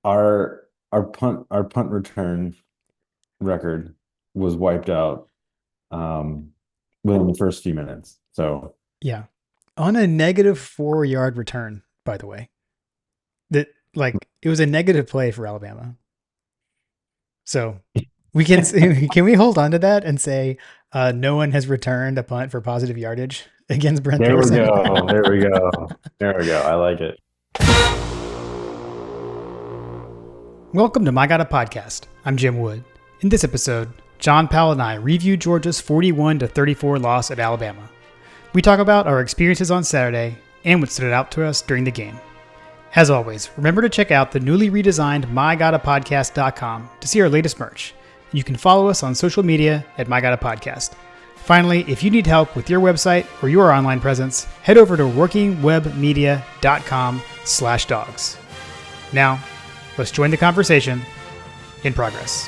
Our punt return record was wiped out within the first few minutes. So Yeah. On a negative 4 yard return, by the way. That like it was a negative play for Alabama. So we can can we hold on to that and say no one has returned a punt for positive yardage against Brent there we Pearson? go. There we go. There we go. I like it. Welcome to My God a Podcast. I'm Jim Wood. In this episode, John Powell and I review Georgia's 41-34 loss at Alabama. We talk about our experiences on Saturday and what stood out to us during the game. As always, remember to check out the newly redesigned MyGottaPodcast.com to see our latest merch. You can follow us on social media at MyGottaPodcast. Finally, if you need help with your website or your online presence, head over to workingwebmedia.com/dogs. Now, let's join the conversation in progress.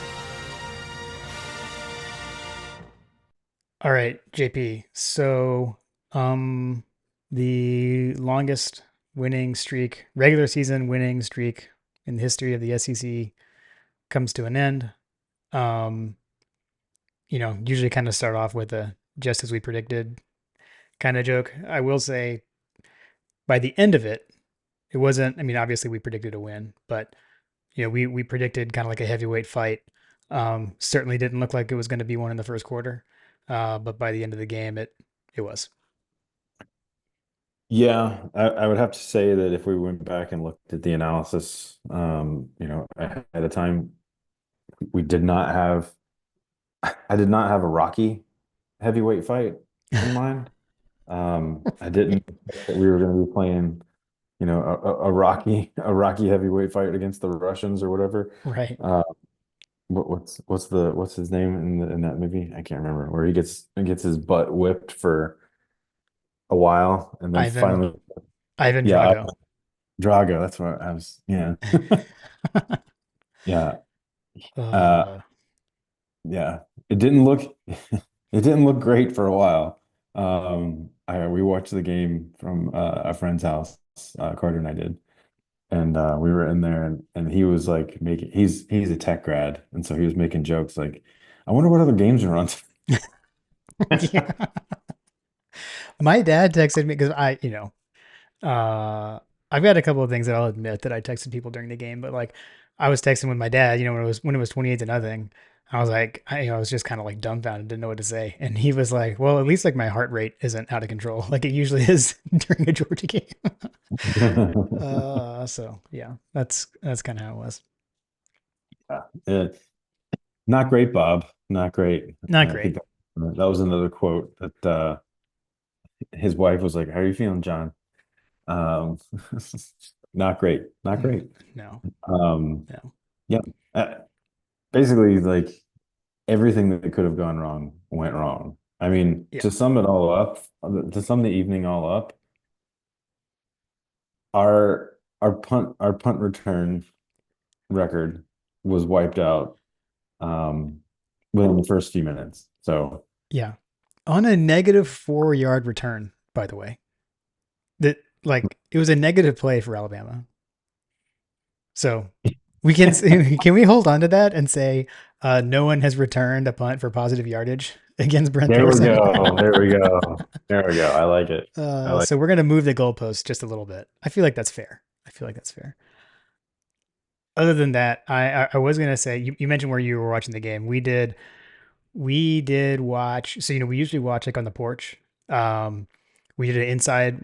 All right, JP. So, the longest winning streak, regular season winning streak in the history of the SEC comes to an end. Um, usually kind of start off with a just as we predicted kind of joke. I will say by the end of it, it wasn't, I mean, obviously we predicted a win, but we predicted kind of like a heavyweight fight. Certainly didn't look like it was going to be one in the first quarter. But by the end of the game, it was. Yeah, I would have to say that if we went back and looked at the analysis, ahead of time, we did not have, I did not have a Rocky heavyweight fight in mind. I didn't think that we were going to be playing, a Rocky heavyweight fight against the Russians or whatever. Right. Uh, what's his name in that movie? I can't remember where he gets his butt whipped for a while and then Ivan finally, Ivan yeah, Drago. Drago. That's what I was. Yeah, yeah, uh, uh, yeah. It didn't look it didn't look great for a while. We watched the game from a friend's house. Carter and I did, and we were in there, and he was like making he's a tech grad, and so he was making jokes like, "I wonder what other games are on." yeah. My dad texted me because I've got a couple of things that I'll admit that I texted people during the game, but like I was texting with my dad, when it was 28-0. I was like, I was just kind of like dumbfounded, didn't know what to say. And he was like, well, at least like my heart rate isn't out of control like it usually is during a Georgia game. So yeah, that's kind of how it was. Yeah. Not great, Bob. Not great. Not I think great. that was another quote that his wife was like, "How are you feeling, John?" Um, not great. Not great. No, Um, no. yeah. Uh, Basically, like everything that could have gone wrong went wrong. I mean, Yeah. to sum the evening all up, our punt return record was wiped out within the first few minutes. So Yeah. On a negative 4 yard return, by the way. That like it was a negative play for Alabama. So we can can we hold on to that and say no one has returned a punt for positive yardage against Brent there we Pearson? go. There we go. There we go. I like it. I like So we're gonna move the goalpost just a little bit. I feel like that's fair. I feel like that's fair. Other than that, I was gonna say you mentioned where you were watching the game. We did watch. So we usually watch like on the porch. Um, we did it inside.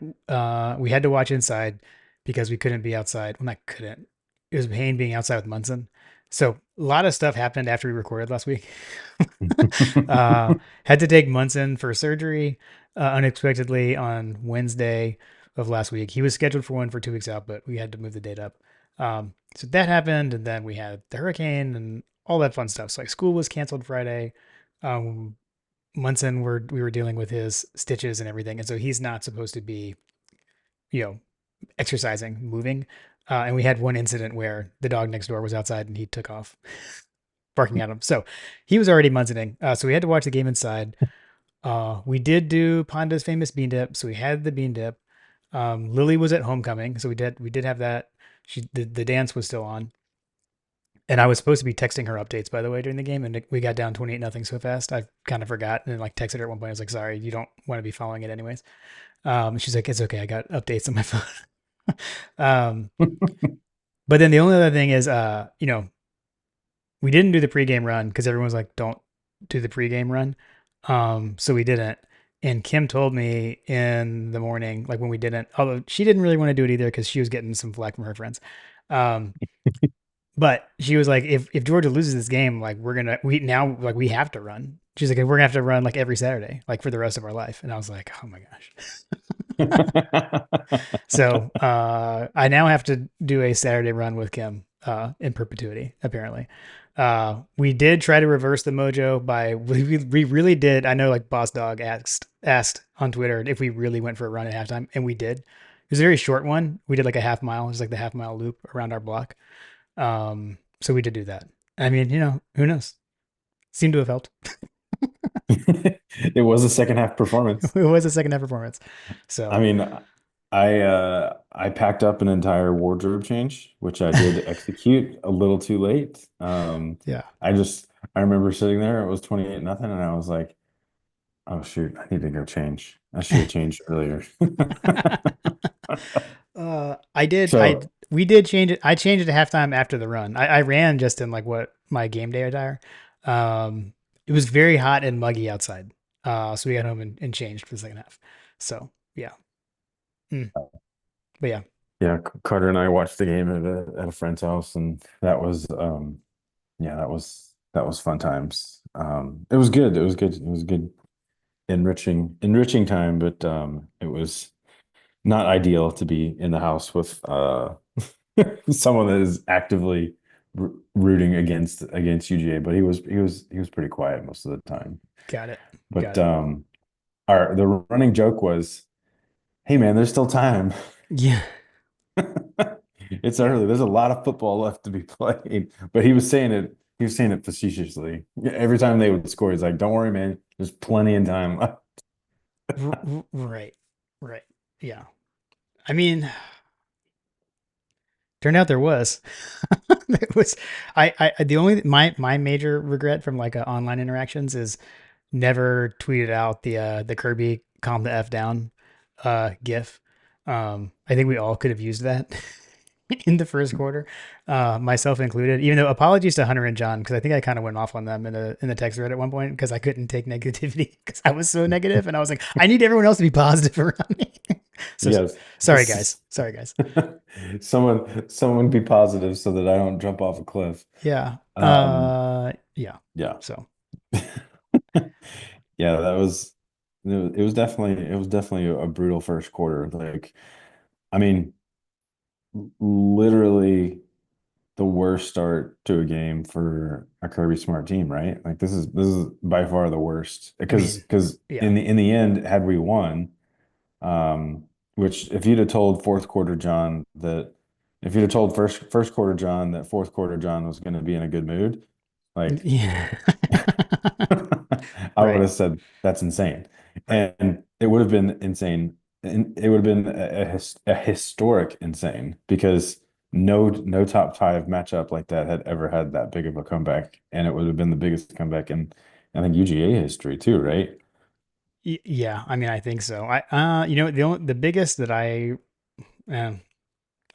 We had to watch inside because we couldn't be outside. Well, not couldn't. It was a pain being outside with Munson. So a lot of stuff happened after we recorded last week. uh, it. had to take Munson for surgery unexpectedly on Wednesday of last week. He was scheduled for one for 2 weeks out, but we had to move the date up. So that happened, and then we had the hurricane and all that fun stuff. So like school was canceled Friday. Um, Munson we were dealing with his stitches and everything, and so he's not supposed to be, you know, exercising, moving. And we had one incident where the dog next door was outside and he took off barking at him. So he was already munsoning. So we had to watch the game inside. We did do Panda's famous bean dip, so we had the bean dip. Lily was at homecoming, so we did have that. The dance was still on. And I was supposed to be texting her updates, by the way, during the game, and we got down 28 nothing so fast. I kind of forgot and like texted her at one point. I was like, "Sorry, you don't want to be following it anyways." She's like, "It's okay. I got updates on my phone." um, but then the only other thing is, we didn't do the pregame run because everyone was like, "Don't do the pregame run." So we didn't. And Kim told me in the morning, like when we didn't, although she didn't really want to do it either because she was getting some flack from her friends. Um, but she was like, if Georgia loses this game, like we have to run. She's like, we're gonna have to run like every Saturday, like for the rest of our life. And I was like, oh my gosh. So I now have to do a Saturday run with Kim in perpetuity, apparently. We did try to reverse the mojo by we really did. I know like Boss Dog asked on Twitter if we really went for a run at halftime, and we did. It was a very short one. We did like a half mile. It was like the half mile loop around our block. So we did do that. I mean, who knows? Seemed to have helped. It was a second half performance. It was a second half performance. I So mean, I packed up an entire wardrobe change, which I did execute a little too late. yeah. I remember sitting there, it was 28 nothing, and I was like, oh shoot, I need to go change. I should have changed earlier. I did. So We did change it. I changed it at halftime after the run. I ran just in like what my game day attire. It was very hot and muggy outside. So we got home and changed for the second half. So yeah. Mm. But yeah, yeah, Carter and I watched the game at a friend's house, and that was yeah, that was fun times. It was good. It was good. It was good, enriching time, but it was not ideal to be in the house with someone that is actively rooting against UGA, but he was pretty quiet most of the time. got it. But Got it. our the running joke was, "Hey man, there's still time. Yeah. It's early. There's a lot of football left to be played." But he was saying it facetiously. Every time they would score, he's like, "Don't worry, man. There's plenty of time left." Right. Right. Yeah. I mean, turned out there was. It was. The only my major regret from like online interactions is never tweeted out the Kirby calm the F down gif. I think we all could have used that in the first quarter, myself included. Even though apologies to Hunter and John because I think I kind of went off on them in the text thread at one point because I couldn't take negativity because I was so negative and I was like I need everyone else to be positive around me. So Yes. sorry guys, sorry guys. Someone be positive so that I don't jump off a cliff. Yeah. Yeah. Yeah. So Yeah, it was definitely a brutal first quarter. Like, I mean, literally the worst start to a game for a Kirby Smart team, right? Like this is by far the worst I because mean, because yeah. in the end, had we won, um, which if you'd have told fourth quarter John that if you'd have told first quarter John that fourth quarter John was going to be in a good mood, like Yeah. I would Right. have said that's insane, Right. and it would have been insane, and it would have been a historic insane because no top five matchup like that had ever had that big of a comeback, and it would have been the biggest comeback in I think UGA history too, right? Yeah, I mean, I think so. The biggest that um,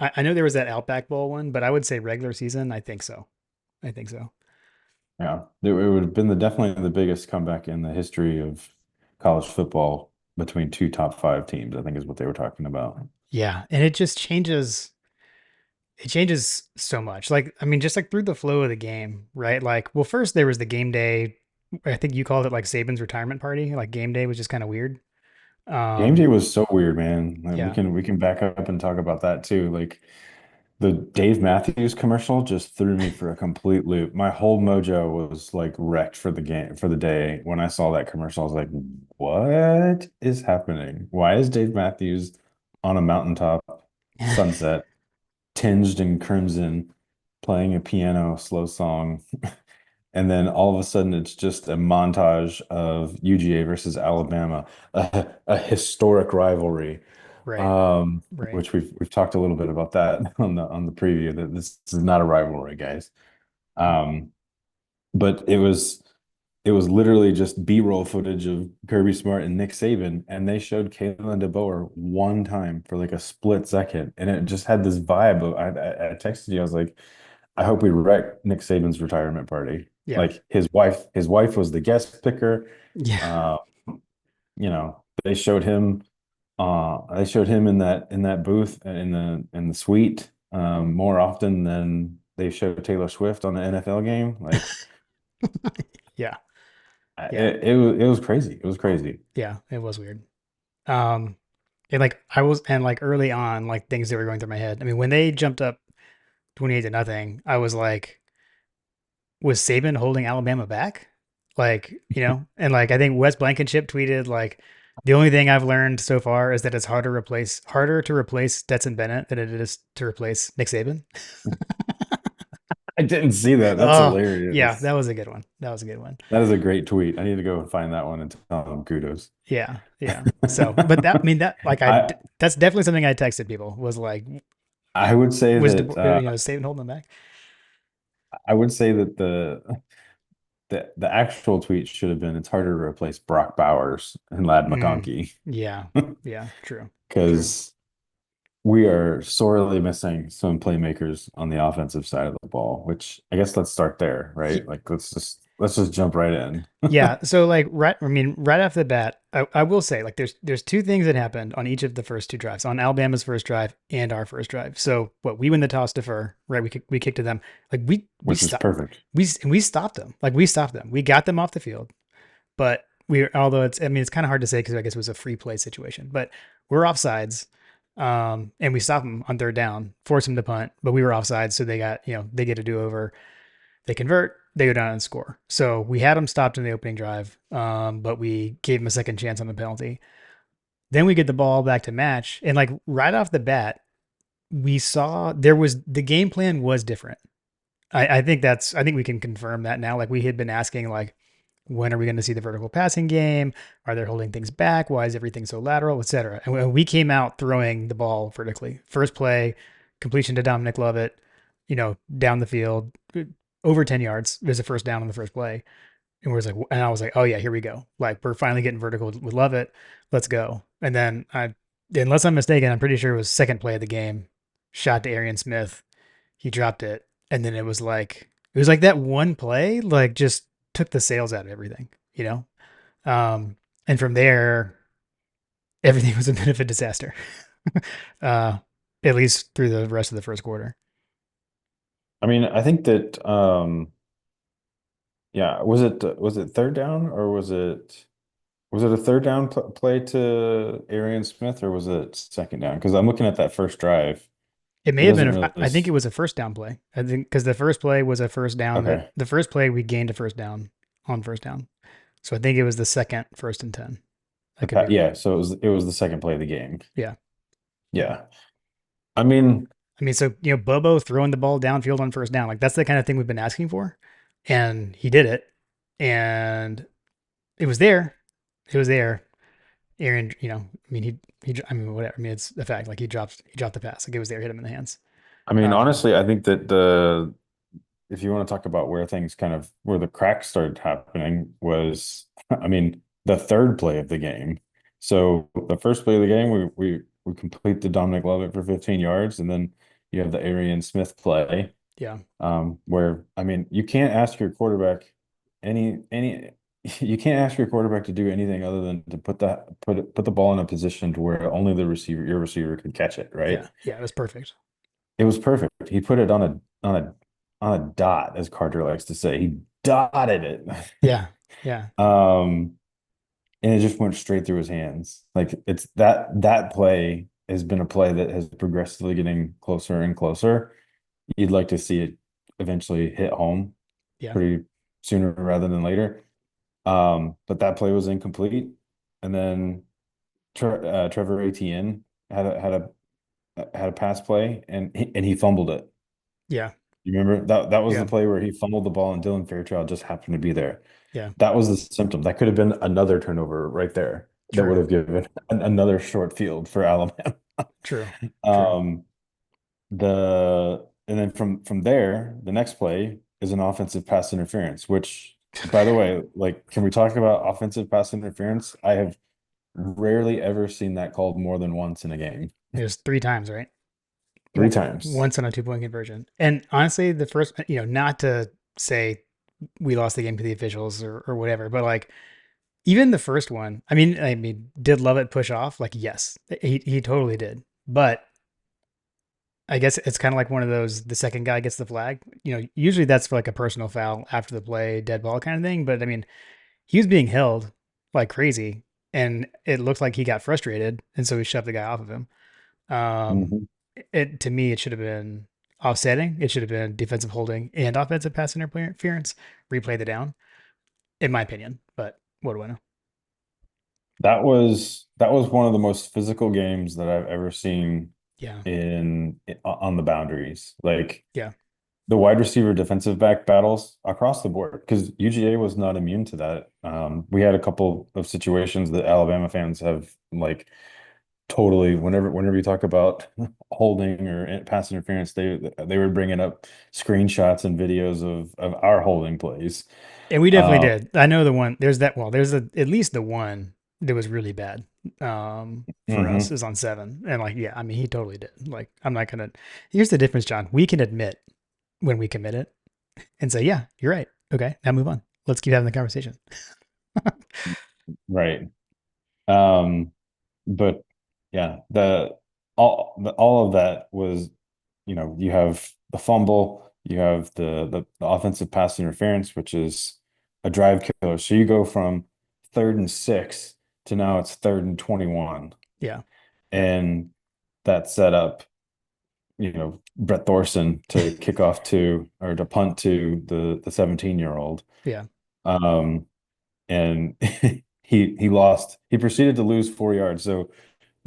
I know there was that Outback Bowl one, but I would say regular season. I think so. I think so. Yeah, it would have been definitely the biggest comeback in the history of college football between two top five teams, I think is what they were talking about. Yeah, and it just changes. It changes so much. Like, I mean, just like through the flow of the game, right? Like, well, first there was the game day. I think you called it like Saban's retirement party. Like game day was just kind of weird. Game day Um, was so weird, man. Like, we yeah, can we can back up and talk about that too. Like the Dave Matthews commercial just threw me for a complete loop. My whole mojo was like wrecked for the game for the day. When I saw that commercial, I was like, what is happening? Why is Dave Matthews on a mountaintop sunset, tinged in crimson, playing a piano slow song? And then all of a sudden, it's just a montage of UGA versus Alabama, a historic rivalry, right, right. which we've talked a little bit about that on the preview that this is not a rivalry, guys. Um, but it was literally just B-roll footage of Kirby Smart and Nick Saban, and they showed Kalen DeBoer one time for like a split second, and it just had this vibe of I texted you, I was like, I hope we wreck Nick Saban's retirement party. Yeah. Like his wife was the guest picker. Yeah. Uh, they showed him in that booth in the suite more often than they showed Taylor Swift on the NFL game. Like Yeah. Yeah. it was crazy. It was crazy. Yeah. It was weird. Um, and like I was, and like early on, like things that were going through my head. I mean, when they jumped up 28-0, I was like, was Saban holding Alabama back? Like, and like I think Wes Blankenship tweeted like the only thing I've learned so far is that it's harder to replace Stetson Bennett than it is to replace Nick Saban. I didn't see that. That's Oh, yeah, hilarious. that was a good one. That was a good one. That is a great tweet. I need to go and find that one and tell them kudos. Yeah, yeah. So, but that, I mean, that like I that's definitely something I texted people was like, I would say was that Saban holding them back? I would say that the actual tweet should have been it's harder to replace Brock Bowers and Lad Mm, McConkey yeah, yeah, true, true. because we are sorely missing some playmakers on the offensive side of the ball, which I guess let's start there, right? Like let's just jump right in. Yeah. So like I mean, right off the bat, I will say like there's two things that happened on each of the first two drives, on Alabama's first drive and our first drive. So what, we win the toss defer, right? We kicked to them. Like we Which is stopped perfect. we stopped them. Like we stopped them. We got them off the field. But although it's, I mean, it's kind of hard to say because I guess it was a free play situation, but we're offsides. And we stopped them on third down, forced them to punt, but we were offsides. So they get a do over. They convert, they go down and score. So we had them stopped in the opening drive, but we gave them a second chance on the penalty. Then we get the ball back to match, and like right off the bat, we saw the game plan was different. I think we can confirm that now. Like we had been asking, like, when are we going to see the vertical passing game? Are they holding things back? Why is everything so lateral, etc.? And we came out throwing the ball vertically. First play, completion to Dominic Lovett, down the field, over 10 yards. There's a first down on the first play. And I was like, oh yeah, here we go. Like we're finally getting vertical with Lovett. Let's go. And then unless I'm mistaken, I'm pretty sure it was second play of the game. Shot to Arian Smith. He dropped it. And then it was like that one play, like just took the sails out of everything, you know? And from there, everything was a bit of a disaster. uh, at least through the rest of the first quarter. I mean, I think that yeah, was it third down or was it a third down play to Arian Smith or was it second down? Because I'm looking at that first drive. It It may have been. doesn't really. I think it was a first down play. I think because the first play was a first down. That Okay. the first play we gained a first down on first down. So I think it was the second 1st and 10. I could be wrong. Yeah, so it was the second play of the game. Yeah. Yeah. I mean, I mean, so Bobo throwing the ball downfield on first down, like that's the kind of thing we've been asking for, and he did it, and it was there. It was there. Aaron, I mean, I mean, whatever. I mean, it's a fact. Like he dropped the pass. Like it was there, hit him in the hands. Um, honestly, I think that the if you want to talk about where the cracks started happening was, I mean, the third play of the game. So the first play of the game, we complete the Dominic Lovett for 15 yards, and then you have the Arian Smith play, yeah, where I mean, any you can't ask your quarterback to do anything other than to put the ball in a position to where only your receiver could catch it, yeah, right? yeah. It was perfect. It was perfect. He put it on a dot, as Carter likes to say. He dotted it. Yeah, yeah, Um, and it just went straight through his hands. Like it's that play has been a play that has progressively getting closer and closer. You'd like to see it eventually hit home yeah, pretty sooner rather than later. But that play was incomplete. And then Trevor Etienne had a pass play and he fumbled it. yeah, You remember that was the yeah, play where he fumbled the ball and Dylan Fairchild just happened to be there. yeah. That was the symptom. That could have been another turnover right there that would True, have given another short field for Alabama. true, true. Um, and then from there, the next play, is an offensive pass interference, which, by the way, like, can we talk about offensive pass interference? I have rarely ever seen that called more than once in a game. It was 3 times, right? Three times. Once on a 2 point conversion. And honestly, the first, not to say we lost the game to the officials or whatever, but like even the first one, I mean, did Lovett push off? Like, yes, he totally did. But I guess it's kind of like one of those, the second guy gets the flag. Usually that's for like a personal foul after the play, dead ball kind of thing. But I mean, he was being held like crazy and it looked like he got frustrated. And so he shoved the guy off of him. Um, Mhm. to me, it should have been offsetting. It should have been defensive holding and offensive pass interference. Replay the down, in my opinion. But what do I know? That was one of the most physical games that I've ever seen Yeah, on the boundaries. Like yeah, the wide receiver defensive back battles across the board, because UGA was not immune to that. We had a couple of situations that Alabama fans have like totally whenever you talk about holding or pass interference, they were bringing up screenshots and videos of our holding plays. and we definitely Uh, did. I know the one. There's that. Well, there's at least the one that was really bad. For us mhm. is on 7, and like, yeah, I mean, he totally did. Like, I'm not gonna. Here's the difference, John. We can admit when we commit it and say, yeah, you're right. Okay, now move on. Let's keep having the conversation. Right. Um, but yeah, all of that was, you have the fumble, you have the offensive pass interference, which is a drive killer. So you go from 3rd and 6 to now it's 3rd and 21. Yeah, And that set up, Brett Thorson to kick off to or to punt to the 17-year-old. yeah, Um, and he proceeded to lose 4 yards. So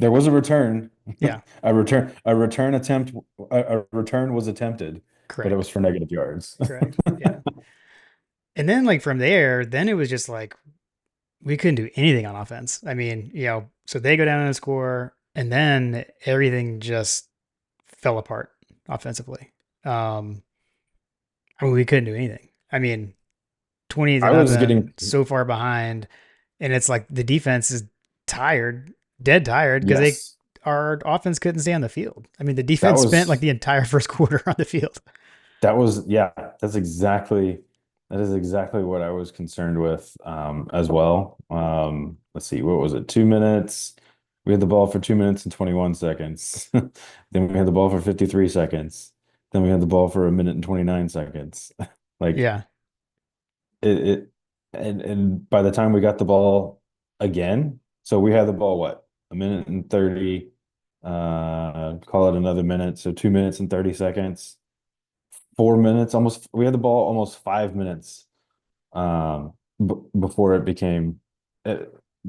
there was a return, yeah. a return attempt, a return was attempted, but it Correct, was for negative yards. correct. Yeah, and then like from there, then it was just like we couldn't do anything on offense. I mean, so they go down and score, and then everything just fell apart offensively. Um, I mean, we couldn't do anything. I mean, 20 to I was nothing, getting, so far behind, and it's like the defense is tired, dead tired, because yes, our offense couldn't stay on the field. I mean, the that defense spent like was the entire first quarter on the field. yeah, that is exactly what I was concerned with, as well. Let's see, what was it? 2 minutes. We had the ball for 2 minutes and 21 seconds. Then we had the ball for 53 seconds. Then we had the ball for a minute and 29 seconds. Like Yeah, it and by the time we got the ball again, so we had the ball what? A minute and 30, call it another minute, so 2 minutes and 30 seconds. 4 minutes almost, we had the ball almost 5 minutes, before it became, uh,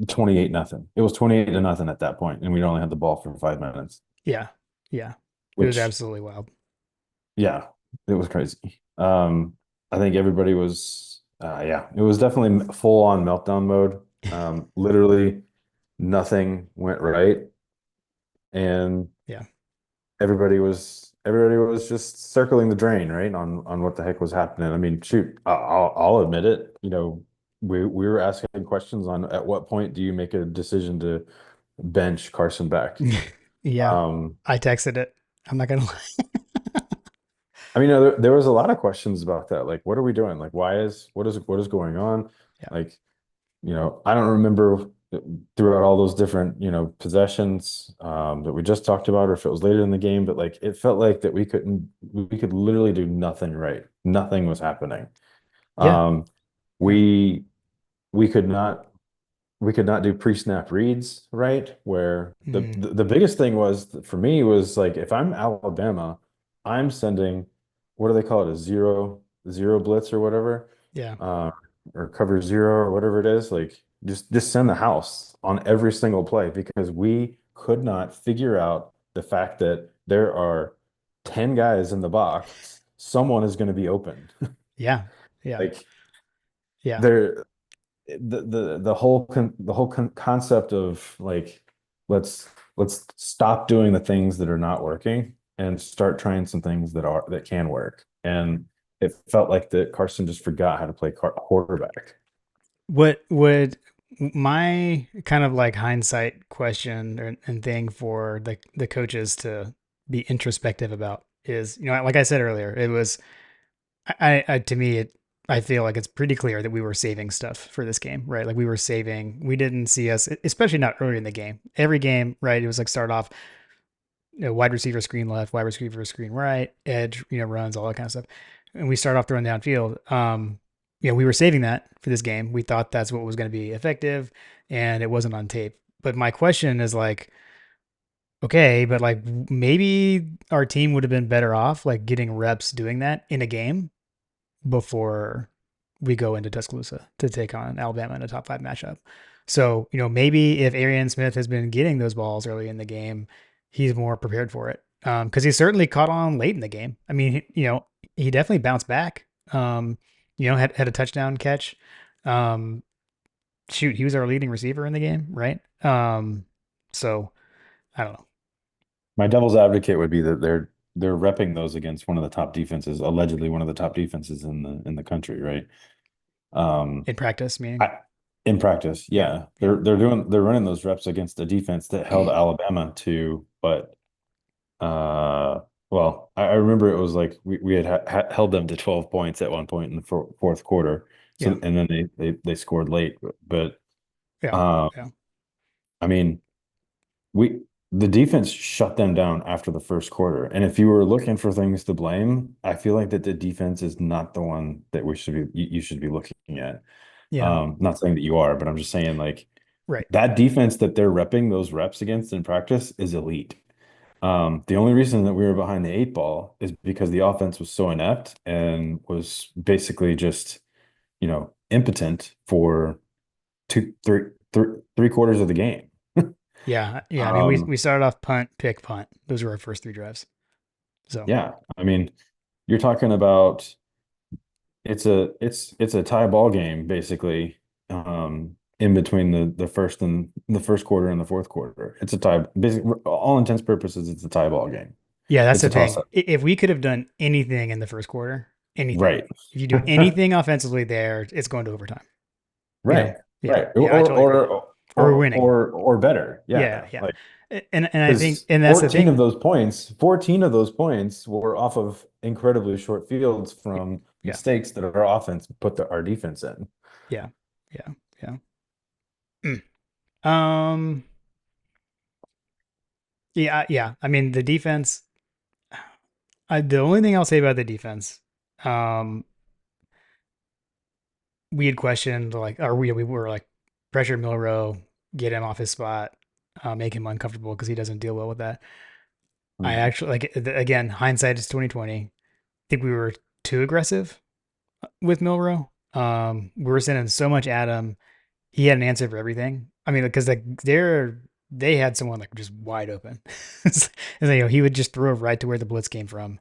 28 nothing. It was 28 to nothing at that point, and we only had the ball for 5 minutes, yeah, yeah. It was which, absolutely wild. yeah, it was crazy. I think everybody was, yeah, it was definitely full on meltdown mode. Literally nothing went right, and Yeah, everybody was just circling the drain, right? On what the heck was happening. I mean, shoot, I'll admit it. We were asking questions on at what point do you make a decision to bench Carson Beck? yeah. Um, I texted it. I'm not gonna lie. I mean, there was a lot of questions about that. Like, what are we doing? Like, what is going on? Yeah, Like, I don't remember throughout all those different, possessions, that we just talked about, or if it was later in the game, but like it felt like that we could literally do nothing right. Nothing was happening. yeah, Um, yeah. we we could not do pre-snap reads right, where Mm, the biggest thing was for me was like if I'm Alabama, I'm sending, what do they call it, a zero blitz or whatever, yeah, uh, or cover zero or whatever it is, like just send the house on every single play, because we could not figure out the fact that there are 10 guys in the box. Someone is going to be open. yeah, yeah, Like yeah, there the whole concept of like let's stop doing the things that are not working and start trying some things that can work. And it felt like that Carson just forgot how to play quarterback. What would my kind of like hindsight question and thing for the coaches to be introspective about is, like I said earlier, it was to me I feel like it's pretty clear that we were saving stuff for this game, right? Like we didn't see us, especially not early in the game. Every game, right? It was like start off, wide receiver screen left, wide receiver screen right, edge, runs, all that kind of stuff. And we start off throwing downfield. We were saving that for this game. We thought that's what was going to be effective, and it wasn't on tape. But my question is like, okay, but like maybe our team would have been better off like getting reps doing that in a game before we go into Tuscaloosa to take on Alabama in a top 5 matchup. So, maybe if Arian Smith has been getting those balls early in the game, he's more prepared for it. Because he certainly caught on late in the game. I mean, he definitely bounced back. Had a touchdown catch. Um, Shoot, he was our leading receiver in the game, right? So I don't know. My devil's advocate would be that they're repping those against one of the top defenses, allegedly one of the top defenses in the country, right? Um, In practice, meaning, I, in practice, yeah, yeah, yeah, they're running those reps against a defense that held Alabama to, but well, I remember it was like we had held them to 12 points at one point in the fourth quarter. yeah, So and then they scored late, but yeah, uh, yeah, I mean we the defense shut them down after the first quarter. And if you were looking for things to blame, I feel like that the defense is not the one that you should be looking at. yeah. Not saying that you are, but I'm just saying like Right. that defense that they're repping those reps against in practice is elite. The only reason that we were behind the eight ball is because the offense was so inept and was basically just, impotent for three quarters of the game. Yeah, yeah. I mean, we Um, we started off punt, pick, punt. Those were our first 3 drives. So yeah, I mean, you're talking about it's a tie ball game basically. In between the first quarter and the fourth quarter, it's a tie. Basically, all intents purposes, it's a tie ball game. yeah, that's It's a the toss thing. up. If we could have done anything in the first quarter, anything, Right. if you do anything offensively there, it's going to overtime. Right. Yeah, Right. yeah. I totally agree. Or we're winning. Or better. Yeah, Yeah. yeah. Like And I think, because and that's the thing. 14 of those points were off of incredibly short fields from Yeah, mistakes that our offense put our defense in. yeah, yeah, yeah. Mm. Um, yeah, yeah. I mean, the defense. The only thing I'll say about the defense, um, we had questioned like, or we were like, pressure Milrow, get him off his spot, make him uncomfortable because he doesn't deal well with that. I Mhm. actually like again, hindsight is 2020. I think we were too aggressive with Milrow. We were sending so much at him. He had an answer for everything. I mean, because like they had someone like just wide open, and he would just throw right to where the blitz came from.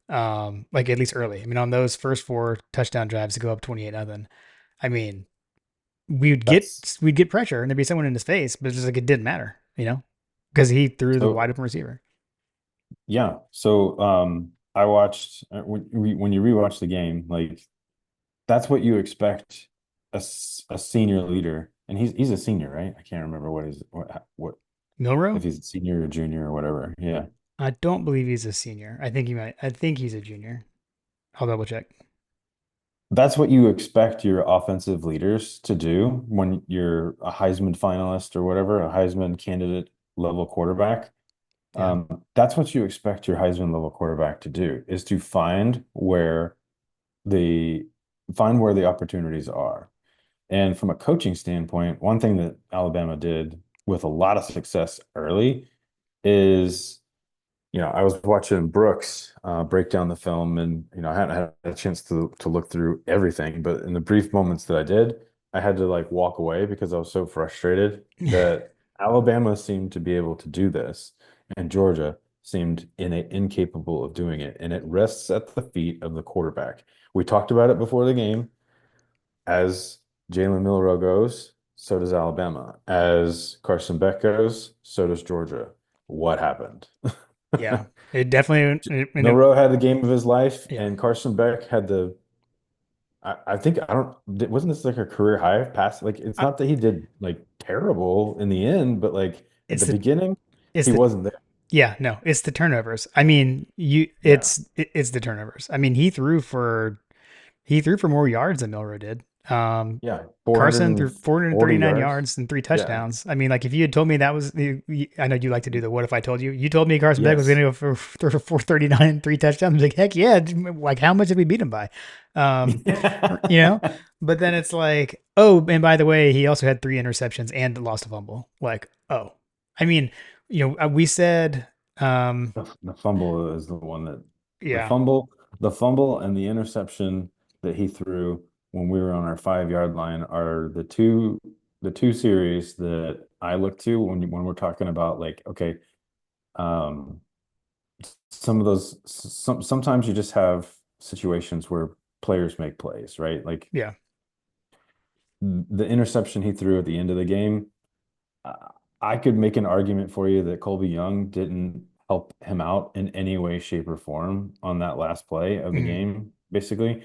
Like at least early. I mean, on those first 4 touchdown drives to go up 28-0. I mean, That's we'd get pressure and there'd be someone in his face, but it's just like it didn't matter, because he threw the so wide open receiver. yeah. So I watched when you rewatch the game, like that's what you expect a senior leader, and he's a senior, right? I can't remember what Milrow, if he's a senior or junior or whatever. Yeah. I don't believe he's a senior. I think he might. I think he's a junior. I'll double check. That's what you expect your offensive leaders to do when you're a Heisman finalist or whatever, a Heisman candidate level quarterback. Yeah, That's what you expect your Heisman level quarterback to do is to the find where the opportunities are. And from a coaching standpoint, one thing that Alabama did with a lot of success early is I was watching Brooks break down the film, and I hadn't had a chance to look through everything, but in the brief moments that I did, I had to like walk away because I was so frustrated that Alabama seemed to be able to do this, and Georgia seemed incapable of doing it, and it rests at the feet of the quarterback. We talked about it before the game. As Jalen Milroe goes, so does Alabama. As Carson Beck goes, so does Georgia. What happened? Yeah, it definitely. And Milroe had the game of his life, yeah, and Carson Beck had I think I don't wasn't this like a career high pass? Like it's I, not that he did like terrible in the end, but like at it's the the beginning, it's he the wasn't there. yeah, no, it's the turnovers. I mean, Yeah. it's the turnovers. I mean, he threw for more yards than Milrow did. Yeah. Carson threw 440 439 yards. yards and three Yeah. touchdowns. I mean, like if you had told me that was, I know you like to do the what if I told you. You told me Carson Beck was going Yes. to go for throw for 439 and three touchdowns. I'm like, heck yeah! Like how much did we beat him by? Um, you know. But then it's like, oh, and by the way, he also had three interceptions and lost a fumble. Like, oh, I mean, we said, The fumble is the one that the yeah, fumble, the fumble and the interception that he threw when we were on our 5 yard line are the two series that I look to when we're talking about like, okay, um, some of sometimes you just have situations where players make plays, right? Like yeah, the interception he threw at the end of the game, uh, I could make an argument for you that Colby Young didn't help him out in any way, shape, or form on that last play of the mhm, game, basically.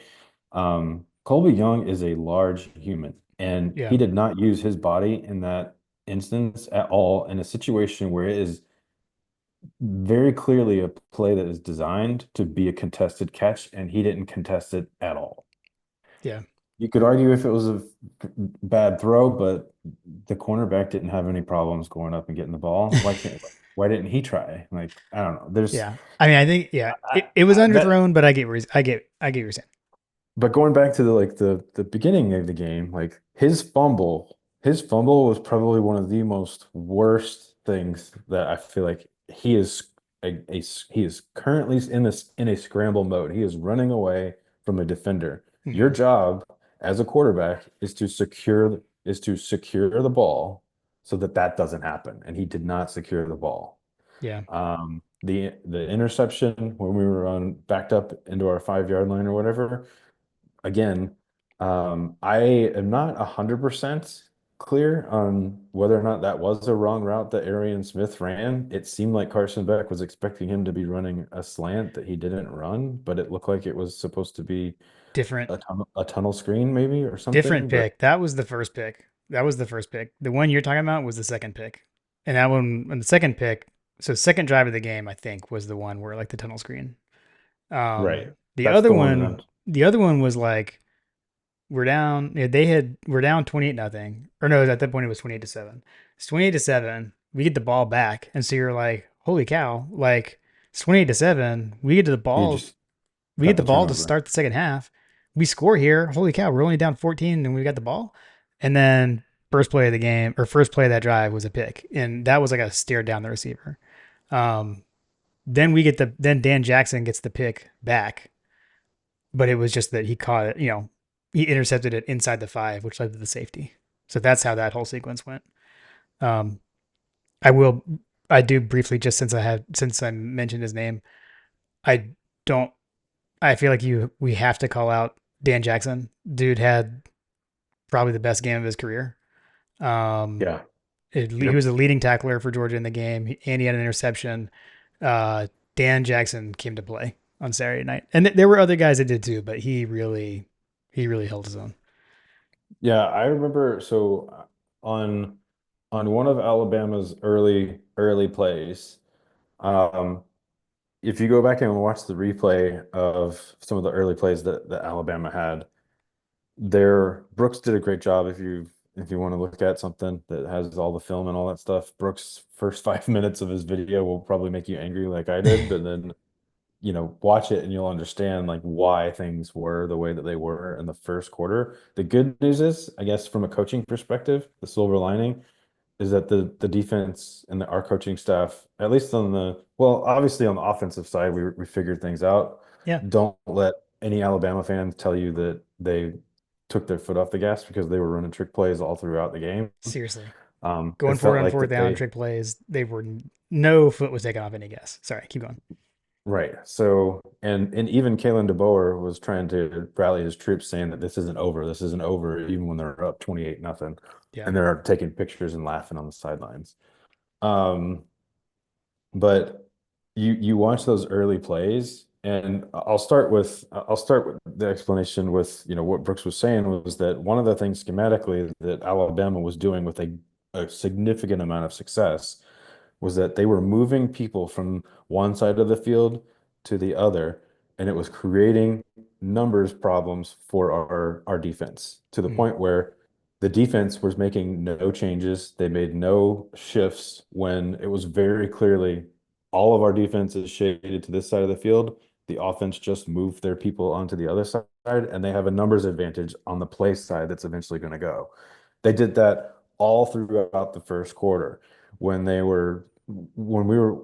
Colby Young is a large human, and yeah, he did not use his body in that instance at all in a situation where it is very clearly a play that is designed to be a contested catch, and he didn't contest it at all. yeah, You could argue if it was a bad throw, but the cornerback didn't have any problems going up and getting the ball. Why didn't he try? Like, I don't know. yeah. I mean, I think yeah, I, it was that underthrown, but I get what you're saying. but going back to the beginning of the game, like his fumble was probably one of the most worst things that I feel like he is currently in a scramble mode. He is running away from a defender. Your Mhm. job as a quarterback is to secure the ball so that that doesn't happen, and he did not secure the ball. Yeah. The interception when we were on backed up into our 5 yard line or whatever, again, I am not 100% clear on whether or not that was a wrong route that Arian Smith ran. It seemed like Carson Beck was expecting him to be running a slant that he didn't run, but it looked like it was supposed to be Different a tunnel screen maybe or different something. But pick. That was the first pick. That was the first pick. The one you're talking about was the second pick. And that one and the second pick, so second drive of the game, I think, was the one where like the tunnel screen. right, The that's other the one that I'm. one was like we're down. Yeah, we're down 28-0. Or no, at that point it was 28-7. It's 28-7. We get the ball back, and so you're like, holy cow! Like it's 28-7. You just We get got the the ball to turnover. start the second half. We score here. Holy cow! We're only down 14, and we got the ball. And then first play of the game or first play of that drive was a pick, and that was like a stare down the receiver. Um, then Dan Jackson gets the pick back, but it was just that he caught it. He intercepted it inside the 5, which led to the safety. So that's how that whole sequence went. Um, I will, I do briefly just since I mentioned his name. I don't. I feel like we have to call out Dan Jackson. Dude had probably the best game of his career. Um, Yeah. he Yep. was the leading tackler for Georgia in the game, and he had an interception. Uh, Dan Jackson came to play on Saturday night, and there were other guys that did too, but he really held his own. Yeah, I remember. So on one of Alabama's early plays, um, if you go back and watch the replay of some of the early plays that Alabama had, there Brooks did a great job. If you want to look at something that has all the film and all that stuff, Brooks' first 5 minutes of his video will probably make you angry like I did, but then watch it and you'll understand like why things were the way that they were in the first quarter. The good news is, I guess, from a coaching perspective, the silver lining is that the defense and our coaching staff, at least obviously on the offensive side, we figured things out. Yeah, Don't let any Alabama fans tell you that they took their foot off the gas because they were running trick plays all throughout the game. seriously. It Going for it felt on like fourth that down, they trick plays. They were no foot was taken off any gas. Sorry, keep going. Right. So, and even Kalen DeBoer was trying to rally his troops saying that this isn't over. This isn't over, even when they're up 28-0. Yeah, And they're taking pictures and laughing on the sidelines. Um, but you watch those early plays, and I'll start with the explanation with what Brooks was saying was that one of the things schematically that Alabama was doing with a significant amount of success was that they were moving people from one side of the field to the other, and it was creating numbers problems for our defense to the Mm. point where the defense was making no changes. They made no shifts when it was very clearly all of our defense is shaded to this side of the field. The offense just moved their people onto the other side, and they have a numbers advantage on the play side that's eventually going to go. They did that all throughout the first quarter when they were when we were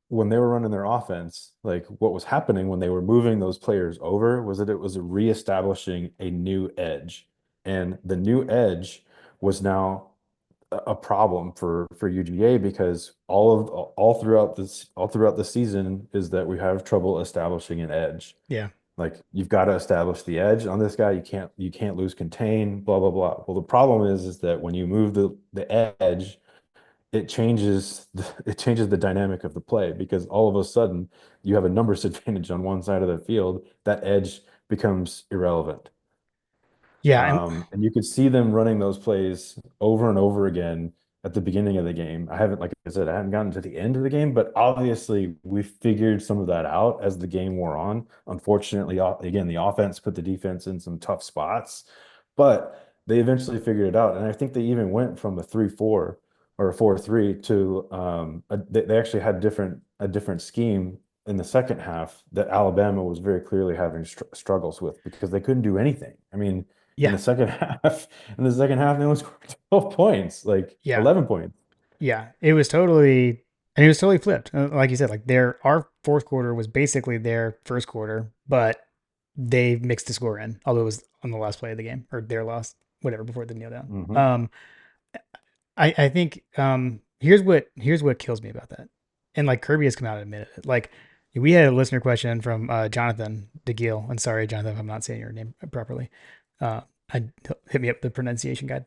when they were running their offense, like what was happening when they were moving those players over was that it was reestablishing a new edge. And the new edge was now a problem for UGA because all throughout the season is that we have trouble establishing an edge. Yeah. Like you've got to establish the edge on this guy. You can't lose contain, blah blah blah. Well, the problem is that when you move the edge, it changes the dynamic of the play because all of a sudden you have a numbers advantage on one side of the field. That edge becomes irrelevant. Yeah. And And you could see them running those plays over and over again at the beginning of the game. Like I said, I haven't gotten to the end of the game, but obviously we figured some of that out as the game wore on. Unfortunately, again, the offense put the defense in some tough spots, but they eventually figured it out. And I think they even went from a 3-4 or a 4-3 to they actually had a different scheme in the second half that Alabama was very clearly having struggles with because they couldn't do anything. I mean, in yeah. the second half, they only scored 12 points, like Yeah. 11 points. Yeah. It was totally flipped. Like you said, like our fourth quarter was basically their first quarter, but they mixed the score in, although it was on the last play of the game or their last, whatever, before the kneel down. Hmm. I think here's what kills me about that. And like Kirby has come out and admitted it. Like we had a listener question from Jonathan DeGiel, and sorry, Jonathan, if I'm not saying your name properly. I hit me up the pronunciation guide.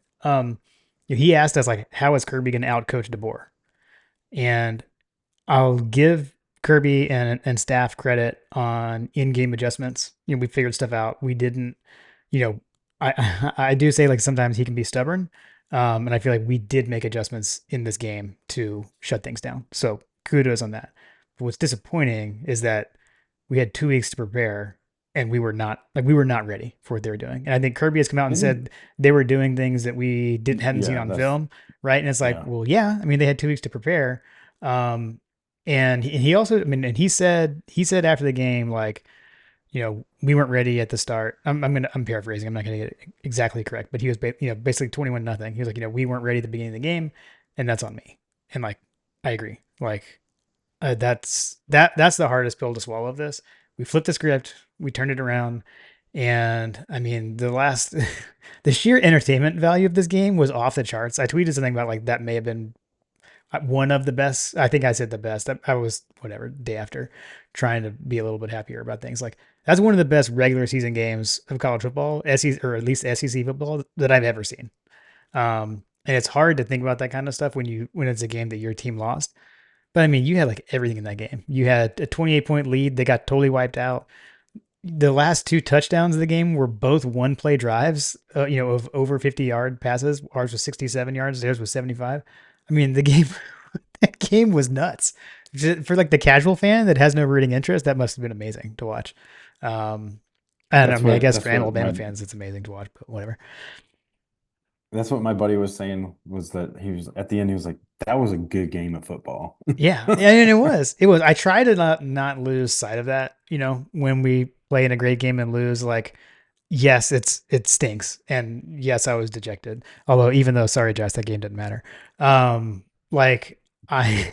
He asked us like, how is Kirby going to outcoach DeBoer? And I'll give Kirby and staff credit on in-game adjustments. We figured stuff out. We didn't, you know, I do say like sometimes he can be stubborn, and I feel like we did make adjustments in this game to shut things down. So kudos on that. But what's disappointing is that we had 2 weeks to prepare, and we were not ready for what they were doing. And I think Kirby has come out and Didn't, said they were doing things that we didn't hadn't seen yeah, on that's, film, right? And it's like, yeah. well, yeah, I mean they had 2 weeks to prepare. Um, and he also, I mean, and he said after the game, like, we weren't ready at the start. I'm paraphrasing. I'm not gonna get it exactly correct, but he was, basically 21-0. He was like, we weren't ready at the beginning of the game, and that's on me. And like, I agree. Like, that's the hardest pill to swallow of this. We flipped the script, we turned it around, and I mean, the sheer entertainment value of this game was off the charts. I tweeted something about like that may have been one of the best. I think I said the best. I was whatever day after trying to be a little bit happier about things. Like that's one of the best regular season games of college football, SEC or at least SEC football that I've ever seen. And it's hard to think about that kind of stuff when it's a game that your team lost. But I mean, you had like everything in that game. You had a 28-point lead. They got totally wiped out. The last 2 touchdowns of the game were both one play drives, of over 50-yard passes. Ours was 67 yards. Theirs was 75. I mean, the game, that game was nuts. For like the casual fan that has no rooting interest, that must have been amazing to watch. Um, and I mean, I guess for That's what Alabama fans, it's amazing to watch, but whatever. my buddy was saying was that he was at the end, he was like, that was a good game of football. Yeah, and it was. It was. I try to not lose sight of that. When we play in a great game and lose, like, yes, it stinks, and yes, I was dejected. Although, even though, sorry, Josh, that game didn't matter. Like I,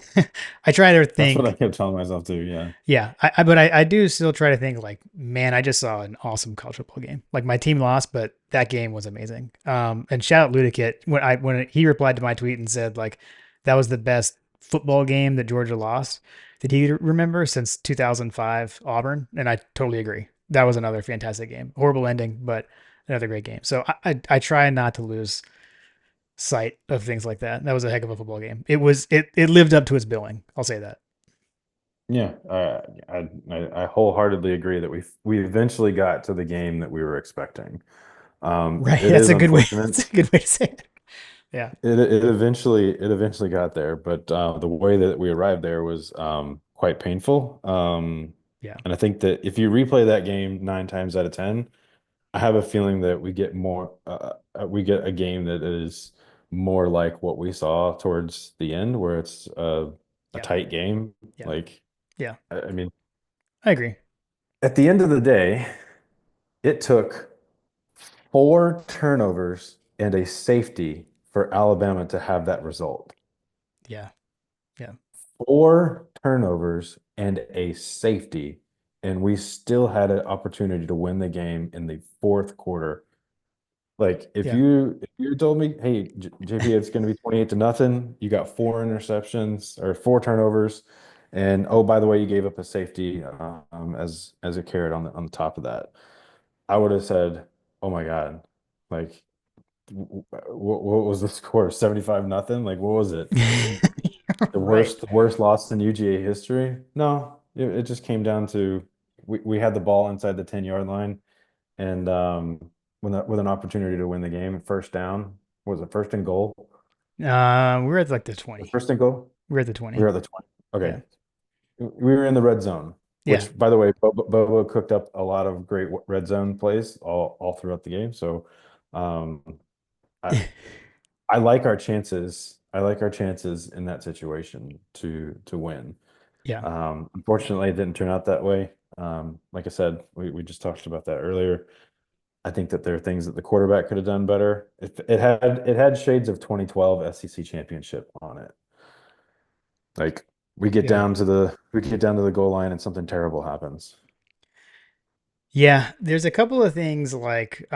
I try to That's what I think. kept telling myself too. Yeah. Yeah, but I do still try to think like, man, I just saw an awesome college football game. Like my team lost, but that game was amazing. And shout out Ludikit when he replied to my tweet and said like that was the best football game that Georgia lost that he remember since 2005 Auburn, and I totally agree. That was another fantastic game. Horrible ending, but another great game. So I try not to lose sight of things like that. That was a heck of a football game. It lived up to its billing. I'll say that. Yeah, I wholeheartedly agree that we eventually got to the game that we were expecting. Right. It That's is a good way. unfortunate. That's a good way to say it. Yeah. It eventually got there, but the way that we arrived there was quite painful. Yeah. And I think that if you replay that game 9 times out of 10, I have a feeling that we get a game that is more like what we saw towards the end, where it's a Yeah. tight game. Yeah. Like, Yeah. I mean, I agree. at the end of the day, it took 4 turnovers and a safety for Alabama to have that result. Yeah. Yeah. 4 turnovers and a safety, and we still had an opportunity to win the game in the fourth quarter. Like Yeah. if you told me, hey, JP, it's going to be 28-0, you got 4 interceptions or 4 turnovers, and oh, by the way, you gave up a safety as a carrot on the top of that, I would have said, oh my God, like what was the score? 75-0? Like what was it? Right. The worst loss in UGA history? No, it just came down to we had the ball inside the 10-yard line, and with an opportunity to win the game, first down, was it first and goal? We're at like the 20. First and goal? We're at the We 20. were at the 20. Yeah. Okay. We were in the red zone, Yeah. which, by the way, Bobo cooked up a lot of great red zone plays all throughout the game. So um, I, I like our chances. I like our chances in that situation to win. Yeah. Unfortunately, it didn't turn out that way. Like I said, we just talked about that earlier. I think that there are things that the quarterback could have done better. It had shades of 2012 SEC championship on it. Like Yeah. we get down to the goal line and something terrible happens. Yeah. There's a couple of things like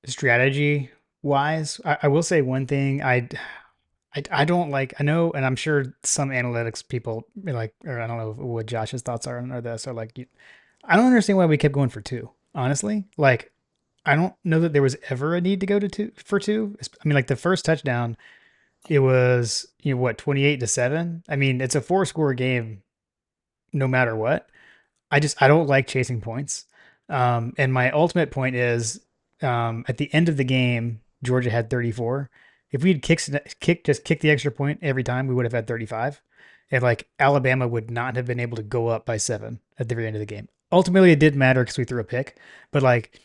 strategy wise. I will say one thing I don't like. I know, and I'm sure some analytics people like, or I don't know what Josh's thoughts are on this. Are like, I don't understand why we kept going for two. Honestly, like, I don't know that there was ever a need to go to two for two. I mean, like the first touchdown, it was what 28-7. I mean, it's a four score game no matter what. I don't like chasing points. And my ultimate point is at the end of the game, Georgia had 34. If we'd kick the extra point every time, we would have had 35. And like Alabama would not have been able to go up by 7 at the very end of the game. Ultimately, it did matter because we threw a pick, but like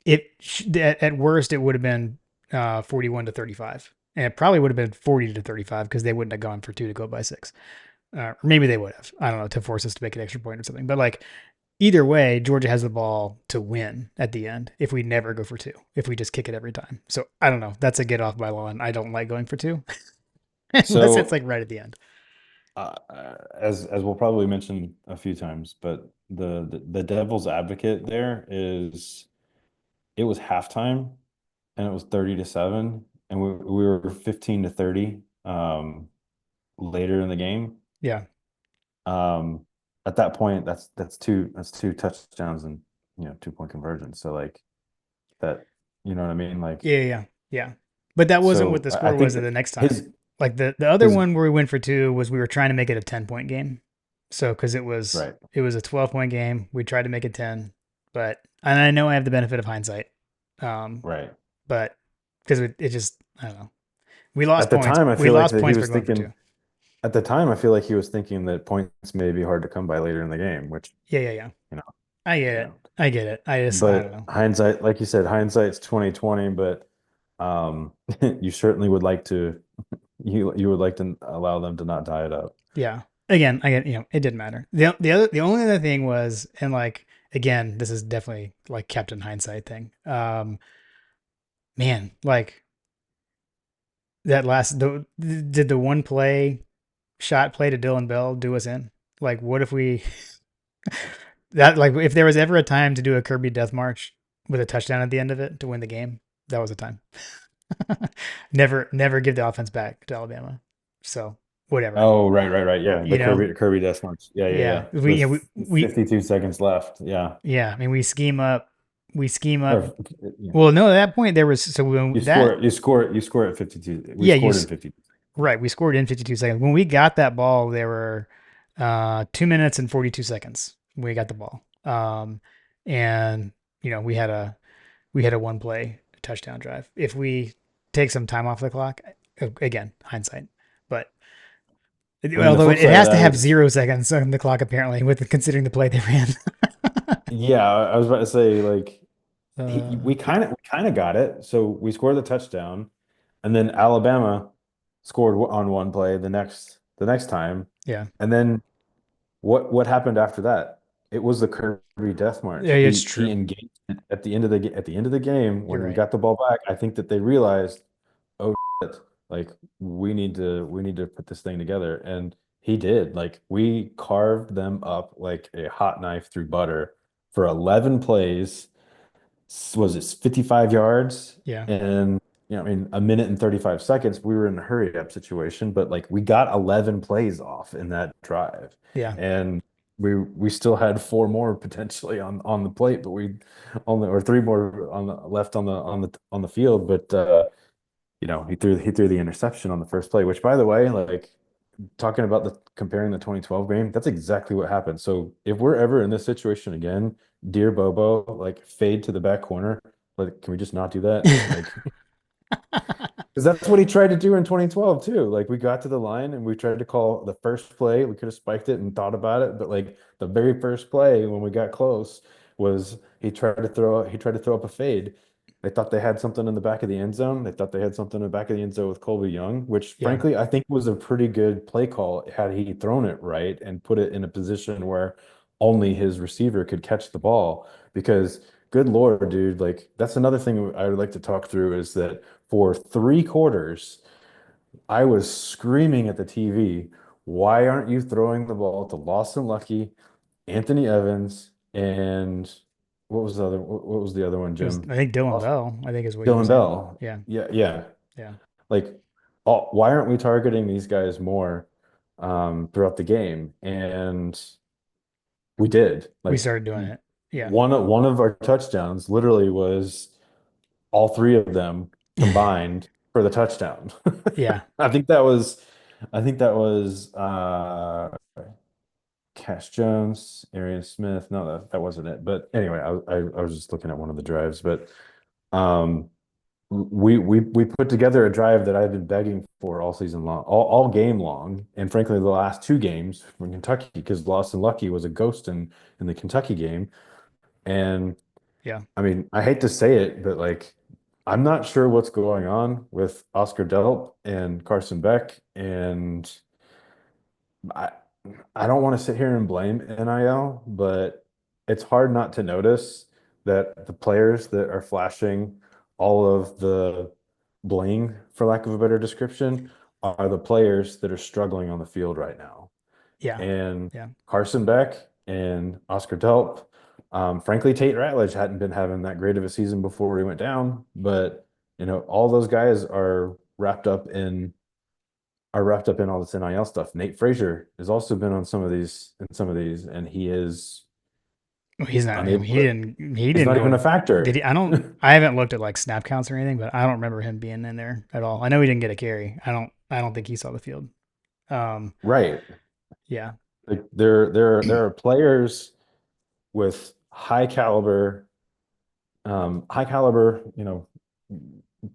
at worst, it would have been 41-35. And it probably would have been 40-35 because they wouldn't have gone for two to go by 6. Or maybe they would have. I don't know, to force us to make an extra point or something. But like either way, Georgia has the ball to win at the end if we never go for two, if we just kick it every time. So I don't know. That's a get off my lawn. I don't like going for two unless it's So like right at the end. as we'll probably mention a few times, but the devil's advocate there is it was halftime and it was 30-7, and we were 15-30 later in the game. Yeah. Um, at that point, that's two touchdowns and 2 point conversion. So like that, you know what I mean? Like Yeah. Yeah. Yeah. But that wasn't what so the I score think was at that the next time. his Like the other his one where we went for two was we were trying to make it a 10-point game. So because right, it was a 12-point game, we tried to make it 10. But and I know I have the benefit of hindsight. Um, right. but because it just I don't know. We lost At the points. time, I We feel like lost that he points for was going for two. thinking. At the time, I feel like he was thinking that points may be hard to come by later in the game, which Yeah, yeah, yeah. you know, I get you it. know. I get it. I don't But know. hindsight, like you said, hindsight's 2020. But um, you certainly would like to you would like to allow them to not tie it up. Yeah. Again, I get, it didn't matter. The only other thing was, and like again, this is definitely like Captain Hindsight thing. Man, like that last did the one play to Dylan Bell do us in? Like what if we that like if there was ever a time to do a Kirby Death March with a touchdown at the end of it to win the game, that was the time. Never give the offense back to Alabama. So whatever. Oh, right. Yeah, the You know, Kirby Death March. Yeah. yeah. We yeah, With we 52 seconds left. Yeah. yeah, I mean we scheme up. Or yeah. Well, no, at that point there was so when that You score at 52. We yeah, scored in 52. right, we scored in 52 seconds. When we got that ball, there were 2 minutes and 42 seconds. We got the ball. And we had a one play touchdown drive. If we take some time off the clock, again, hindsight, but I mean, the although flip it side of has to that have is, 0 seconds on the clock apparently, with considering the play they ran. yeah, I was about to say like uh, we kind of got it. So we scored the touchdown, and then Alabama scored on one play the next time, yeah, and then what happened after that? It was the Kirby Death March. yeah, it's He true. engaged at the end of the game You're when we right. got the ball back. I think that they realized, oh shit, like we need to put this thing together, and he did. Like we carved them up like a hot knife through butter for 11 plays. Was it 55 yards? Yeah, And I mean, a minute and 35 seconds. We were in a hurry up situation, but like we got 11 plays off in that drive, yeah, and we still had four more potentially on the plate, but we only or three more left on the field. But he threw the interception on the first play, which by the way, like talking about the comparing the 2012 game, that's exactly what happened. So if we're ever in this situation again, dear Bobo, like fade to the back corner, like can we just not do that? Like because that's what he tried to do in 2012 too. Like we got to the line and we tried to call the first play. We could have spiked it and thought about it, but like the very first play when we got close was he tried to throw up a fade. They thought they had something in the back of the end zone. They thought they had something in the back of the end zone with Colby Young, which yeah, frankly I think was a pretty good play call had he thrown it right and put it in a position where only his receiver could catch the ball. Because good Lord, dude, like that's another thing I would like to talk through is that for 3 quarters, I was screaming at the TV, why aren't you throwing the ball to Lawson Lucky, Anthony Evans, and what was the other one, it was. Jim? I think Dylan Lawson- Bell. I think is what you were Dylan saying. Bell. Yeah, Yeah, yeah. yeah. Like, why aren't we targeting these guys more throughout the game? And we did. We Like, started doing it. Yeah, one of our touchdowns literally was all three of them combined for the touchdown. yeah. I think that was Cash Jones, Arian Smith. No, that wasn't it. But anyway, I was just looking at one of the drives, but um we put together a drive that I've been begging for all season long, all game long, and frankly the last two games from Kentucky because Lawson Lucky was a ghost in the Kentucky game. And Yeah. I mean, I hate to say it, but like, I'm not sure what's going on with Oscar Delp and Carson Beck, and I I don't want to sit here and blame NIL, but it's hard not to notice that the players that are flashing all of the bling, for lack of a better description, are the players that are struggling on the field right now. Yeah. And Yeah. Carson Beck and Oscar Delp. Frankly, Tate Ratledge hadn't been having that great of a season before he went down, but all those guys are wrapped up in all this NIL stuff. Nate Frazier has also been on some of these, and he is Well, he's not. unable He to. didn't. He He's didn't not even go. a Did factor. he? I don't. I haven't looked at like snap counts or anything, but I don't remember him being in there at all. I know he didn't get a carry. I don't think he saw the field. Um. Right. Yeah. Like there are players with high caliber,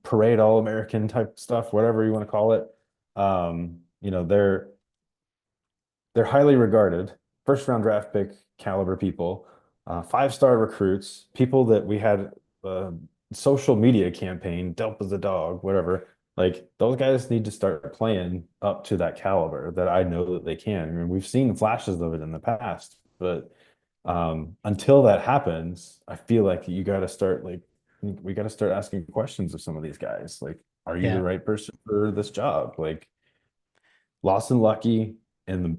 parade All-American type stuff, whatever you want to call it. They're highly regarded, first round draft pick caliber people, 5-star recruits, people that we had a social media campaign, Delp as a dog, whatever. Like those guys need to start playing up to that caliber that I know that they can. I mean, we've seen flashes of it in the past, but until that happens, I feel like you got to start like we got to start asking questions of some of these guys. Like, are you the Yeah. right person for this job? Like Lawson Lucky and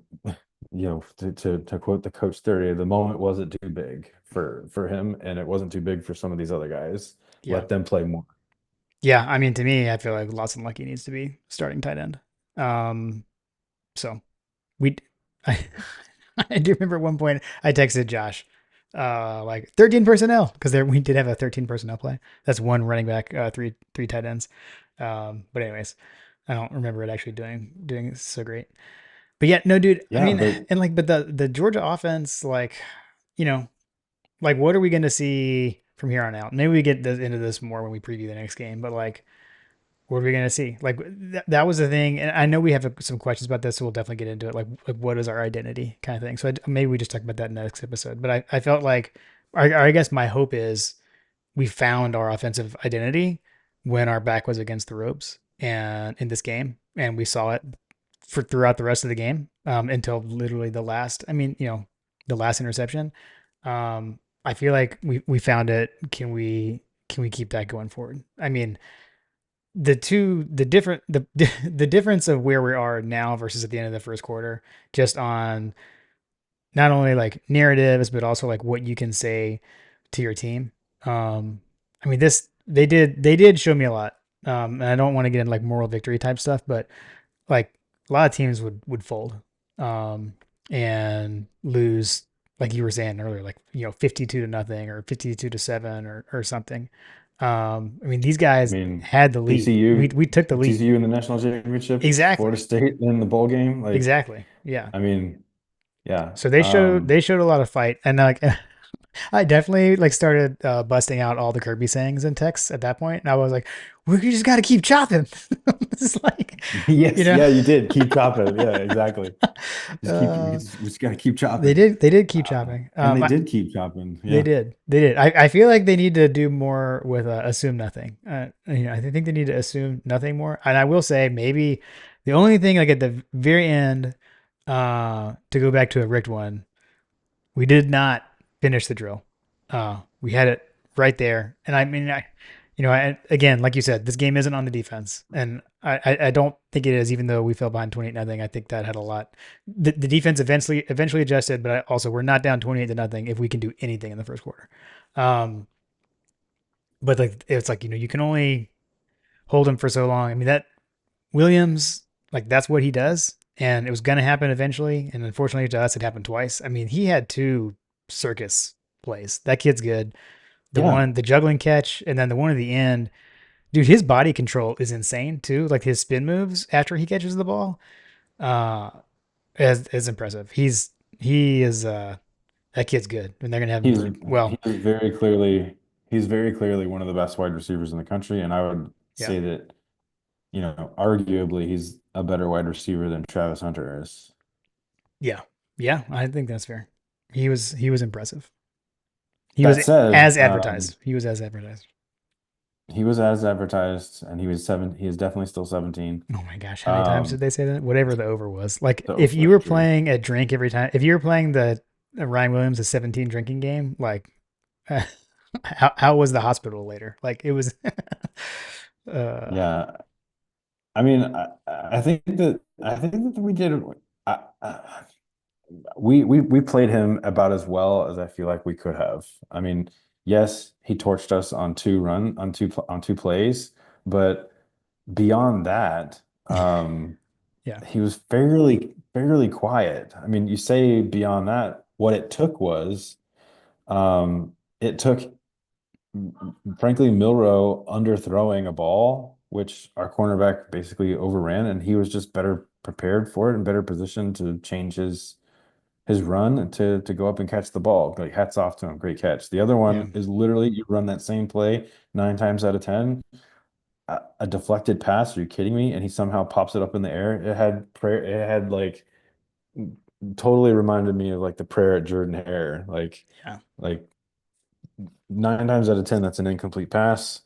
to quote the coach theory, the moment wasn't too big for him, and it wasn't too big for some of these other guys. Yeah. Let them play more. Yeah. I mean, to me, I feel like Lawson Lucky needs to be starting tight end. Um. So we. I. I do remember at one point I texted Josh, like 13 personnel because there we did have a 13 personnel play. That's one running back, three tight ends. But anyways, I don't remember it actually doing so great. But yeah, no, dude. I Yeah, mean, but and like, but the Georgia offense, like, you know, like, what are we going to see from here on out? Maybe we get into this more when we preview the next game. But like, what are we going to see? Like, that was the thing. And I know we have some questions about this, so we'll definitely get into it. Like what is our identity, kind of thing. So maybe we just talk about that in the next episode. But I felt like, I guess my hope is we found our offensive identity when our back was against the ropes and in this game, and we saw it for throughout the rest of the game, until literally the last. I mean, the last interception. I feel like we found it. Can we keep that going forward? I mean, the difference of where we are now versus at the end of the first quarter, just on not only like narratives but also like what you can say to your team. Um, I mean, this they did show me a lot. And I don't want to get into like moral victory type stuff, but like a lot of teams would fold, um, and lose, like you were saying earlier, like 52-0 or 52-7 or something. I mean, these I guys mean, had the lead. We TCU, we took the lead. TCU in the national championship, Florida Exactly. State in the bowl game. Like, Exactly. Yeah. I mean, yeah. So they showed a lot of fight, and like I definitely like started busting out all the Kirby sayings and texts at that point, and I was like, "We just got to keep chopping." It's like, you Yes, know, yeah, you did. Keep chopping. Yeah, exactly. uh, We just gotta keep they chopping. did keep chopping. And they did keep chopping. They Yeah. did. They did. I feel like they need to do more with assume nothing. I think they need to assume nothing more. And I will say maybe the only thing like at the very end, to go back to a rigged one, we did not finish the drill. We had it right there, and I mean, again, like you said, this game isn't on the defense, and I don't think it is. Even though we fell behind 28-0, I think that had a lot. The defense eventually adjusted, but also we're not down 28-0 if we can do anything in the first quarter. Um, but like it's like you can only hold him for so long. I mean that Williams, like that's what he does, and it was gonna happen eventually. And unfortunately to us, it happened twice. I mean, he had two circus plays. That kid's good. Yeah. The juggling catch, and then the one at the end. Dude, his body control is insane too. Like his spin moves after he catches the ball, uh, is impressive. He is that kid's good, and they're gonna have him He's for well, he's very clearly he's very clearly one of the best wide receivers in the country. And I would yeah, say that, arguably he's a better wide receiver than Travis Hunter is. yeah, yeah. I think that's fair. He was impressive. He was That said, as advertised. He was as advertised. he was as advertised and he is definitely still 17. Oh my gosh, how many times did they say that? Whatever the over was. Like The if you over were true. playing a drink every time, if you were playing the Ryan Williams a 17 drinking game, like how was the hospital later? Like it was uh Yeah. I mean, I think that we did I, we played him about as well as I feel like we could have. I mean, yes, he torched us on two plays, but beyond that, yeah. he was fairly quiet. I mean, you say beyond that, what it took was it took frankly Milrow underthrowing a ball, which our cornerback basically overran, and he was just better prepared for it and better positioned to change his run and to go up and catch the ball. Like hats off to him, great catch. The other Yeah. one is literally you run that same play 9 times out of 10, a deflected pass. Are you kidding me? And he somehow pops it up in the air. It had like totally reminded me of like the prayer at Jordan Hare. Yeah. Like 9 times out of 10, that's an incomplete pass.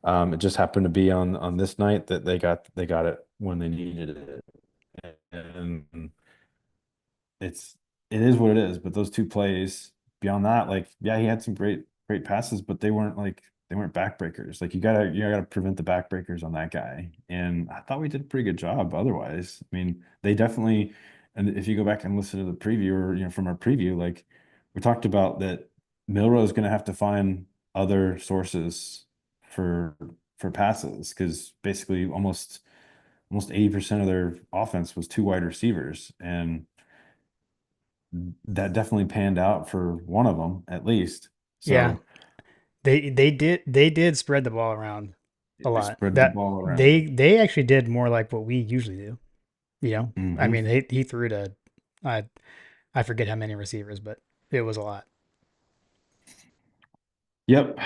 It just happened to be on this night that they got it when they needed it. And it's it is what it is. But those two plays, beyond that, like yeah, he had some great passes, but they weren't backbreakers. Like you gotta prevent the backbreakers on that guy. And I thought we did a pretty good job otherwise. I mean, they definitely, and if you go back and listen to the preview or from our preview, like we talked about that Milrow is gonna have to find other sources for for passes because basically almost 80% of their offense was two wide receivers. And that definitely panned out for one of them at least. Yeah. So They did spread the ball around a they lot. spread the That ball around. they actually did more like what we usually do. I Hmm. mean, he threw to, I I forget how many receivers, but it was a lot. Yep.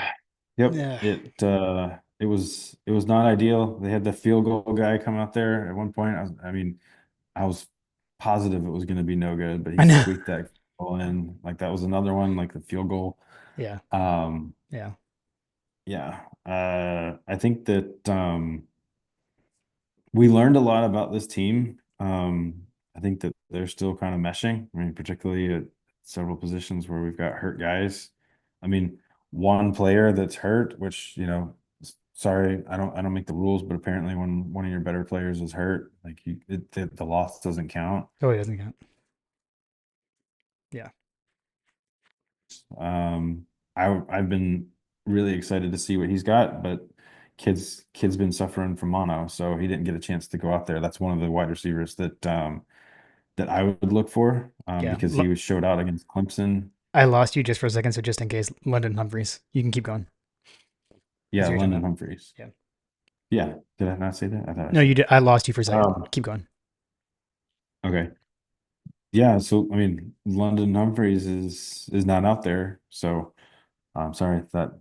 Yep. Yeah, It was not ideal. They had the field goal guy come out there at one point. I was positive it was going to be no good, but he I know. squeaked that goal in. Like that was another one, like the field goal. Yeah, Um, yeah. yeah. I think that we learned a lot about this team. I think that they're still kind of meshing. I mean, particularly at several positions where we've got hurt guys. I mean, one player that's hurt, which, sorry, I don't make the rules, but apparently when one of your better players is hurt, like the loss doesn't count. Oh, he doesn't count. Yeah. I've been really excited to see what he's got, but kid's been suffering from mono, so he didn't get a chance to go out there. That's one of the wide receivers that I would look for Yeah. because he was showed out against Clemson. I lost you just for a second, so just in case, London Humphreys, you can keep going as Yeah, you're talking London about. Humphreys. Yeah. Yeah, did I not say that? I thought I No, you said did. I lost you for a that. second. Keep going. Okay. Yeah, so I mean, London Humphreys is not out there, so I'm sorry that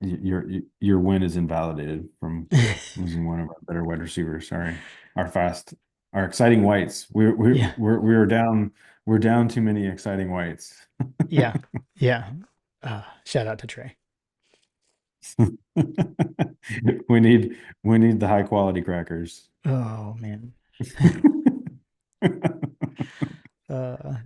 your win is invalidated from losing one of our better wide receivers. Sorry, our fast, our exciting whites. We're we're Yeah. we're we're down. We're down too many exciting whites. Yeah. Yeah. Shout out to Trey. We need we need the high quality crackers. Oh man.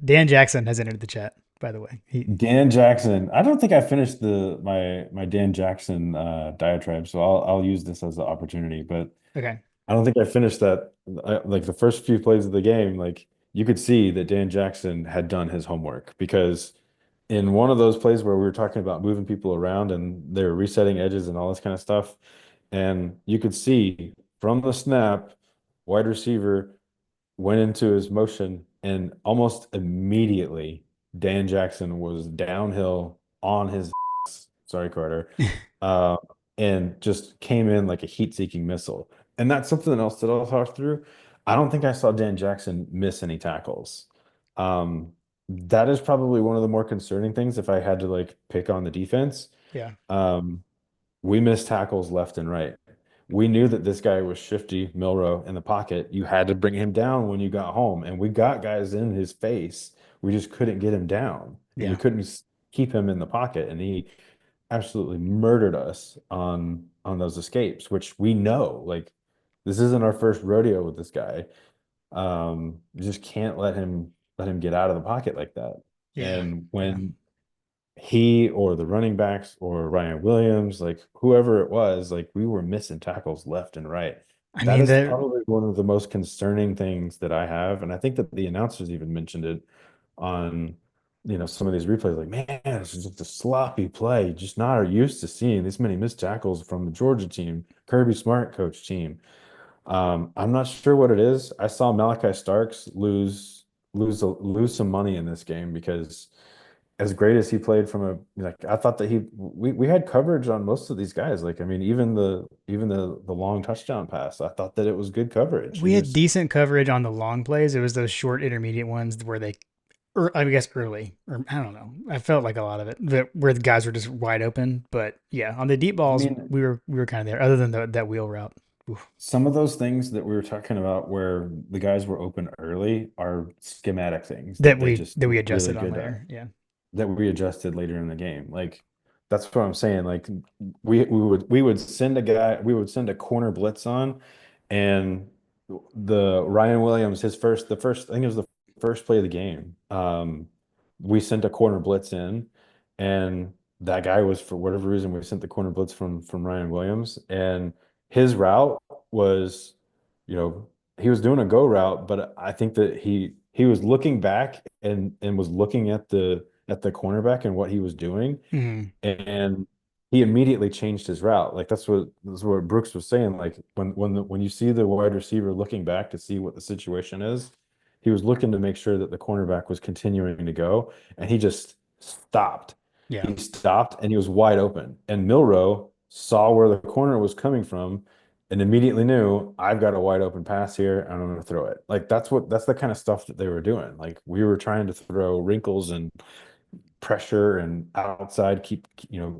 Dan Jackson has entered the chat, by the way. Dan Jackson. I don't think I finished my Dan Jackson diatribe, so I'll use this as the opportunity. But Okay. I don't think I finished that. Like the first few plays of the game, like you could see that Dan Jackson had done his homework because in one of those plays where we were talking about moving people around and they were resetting edges and all this kind of stuff, and you could see from the snap, wide receiver went into his motion, and almost immediately Dan Jackson was downhill on his sorry, Carter, uh, and just came in like a heat-seeking missile. And that's something else that I'll talk through. I don't think I saw Dan Jackson miss any tackles. That is probably one of the more concerning things if I had to like pick on the defense. Yeah. Um, we missed tackles left and right. We knew that this guy was shifty, Milrow in the pocket. You had to bring him down when you got home, and we got guys in his face. We just couldn't get him down, and we Yeah. couldn't keep him in the pocket. And he absolutely murdered us on those escapes, which we know, like this isn't our first rodeo with this guy. You just can't let him get out of the pocket like that. Yeah. And Yeah. when he or the running backs or Ryan Williams, like whoever it was, like we were missing tackles left and right. I That mean, is the probably one of the most concerning things that I have. And I think that the announcers even mentioned it on, some of these replays, like, man, it's just a sloppy play. Just not used to seeing this many missed tackles from the Georgia team, Kirby Smart coach team. I'm not sure what it is. I saw Malachi Starks lose some money in this game because as great as he played from a like I thought that we had coverage on most of these guys. Like I mean, even the long touchdown pass, I thought that it was good coverage. we He had just decent coverage on the long plays. It was those short intermediate ones where they, or I guess early, or I don't know. I felt like a lot of it that where the guys were just wide open. But yeah, on the deep I balls, mean, we were kind of there. Other than that wheel route. Oof. some of those things that we were talking about where the guys were open early are schematic things that they just That we were really adjusted on good at. later. Yeah. That we adjusted later in the game. Like that's what I'm saying. Like we would send a corner blitz on, and the Ryan Williams, the first I think it was the first play of the game. We sent a corner blitz in, and that guy was for whatever reason we sent the corner blitz from Ryan Williams, and his route was, you know, he was doing a go route, but I think that he was looking back and was looking at the cornerback and what he was doing, Mm-hmm. and he immediately changed his route. Like that's what Brooks was saying. Like when you see the wide receiver looking back to see what the situation is, he was looking to make sure that the cornerback was continuing to go, and he just stopped. Yeah. He stopped and he was wide open. And Milrow saw where the corner was coming from and immediately knew I've got a wide open pass here and I'm going to throw it. Like that's the kind of stuff that they were doing. Like we were trying to throw wrinkles and pressure and outside keep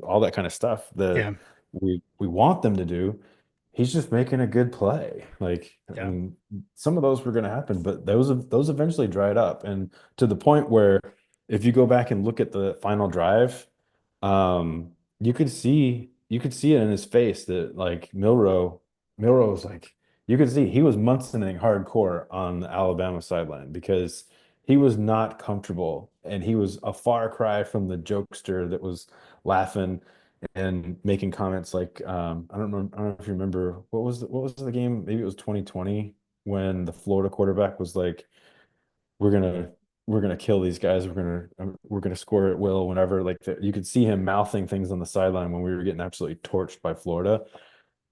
all that kind of stuff that Yeah. we want them to do. He's just making a good play. Like, Yeah. and some of those were going to happen, but those eventually dried up, and to the point where if you go back and look at the final drive, you could see it in his face that like Milrow was like, you could see he was Munsoning hardcore on the Alabama sideline because he was not comfortable and he was a far cry from the jokester that was laughing and making comments like I don't know if you remember what was the game, maybe it was 2020 when the Florida quarterback was like, we're gonna we're gonna kill these guys. We're gonna score at will whenever. Like you could see him mouthing things on the sideline when we were getting absolutely torched by Florida,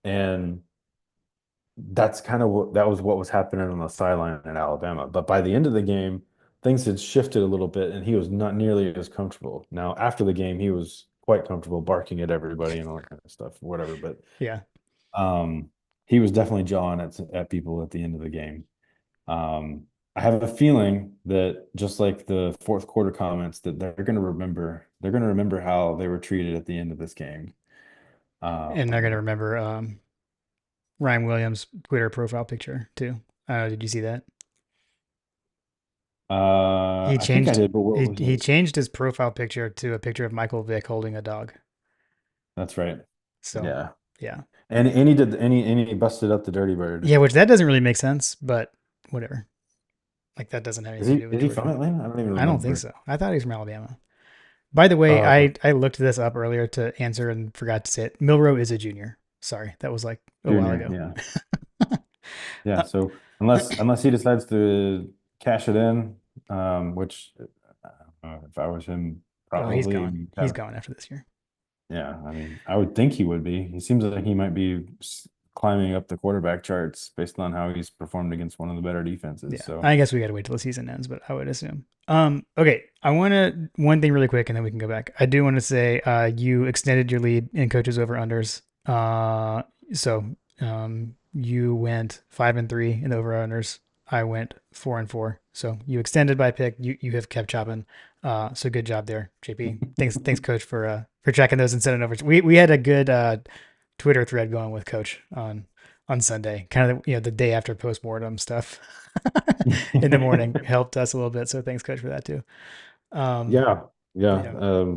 and that's kind of what was happening on the sideline in Alabama. But by the end of the game, things had shifted a little bit, and he was not nearly as comfortable. Now after the game, he was quite comfortable barking at everybody and all that kind of stuff, whatever. But Yeah. um, he was definitely jawing at people at the end of the game. Um, I have a feeling that just like the fourth quarter comments, that they're going to remember how they were treated at the end of this game. And they're gonna Um, remember Ryan Williams' Twitter profile picture too. Did you see that? He I think I changed did, but what was he it? changed his profile picture to a picture of Michael Vick holding a dog. That's right. So Yeah. yeah. And he busted up the Dirty Bird. Yeah, which that doesn't really make sense, but whatever. Like that doesn't have Is anything he to do with is he from Georgia. Atlanta? I don't even I don't think remember. so. I thought he was from Alabama. By the way, Uh, I looked this up earlier to answer and forgot to say it. Milrow is a junior. Sorry, that was like a while Junior, ago. yeah. Yeah, Uh, so unless he decides to cash it in, which I don't know, if I was him, oh, he's probably gone. he'd He's have. gone after this year. Yeah, I mean, I would think he would be. He seems like he might be climbing up the quarterback charts based on how he's performed against one of the better defenses. Yeah, So, I guess we got to wait till the season ends, but I would assume. Okay, I want to one thing really quick, and then we can go back. I do want to say, you extended your lead in coaches over unders. You went 5-3 in the over unders. I went 4-4. So you extended by pick. You have kept chopping. So good job there, JP. Thanks, coach, for tracking those and sending over. We had a good Twitter thread going with coach on Sunday, kind of the day after postmortem stuff in the morning helped us a little bit. So thanks, coach, for that too. Um, yeah, yeah, yeah,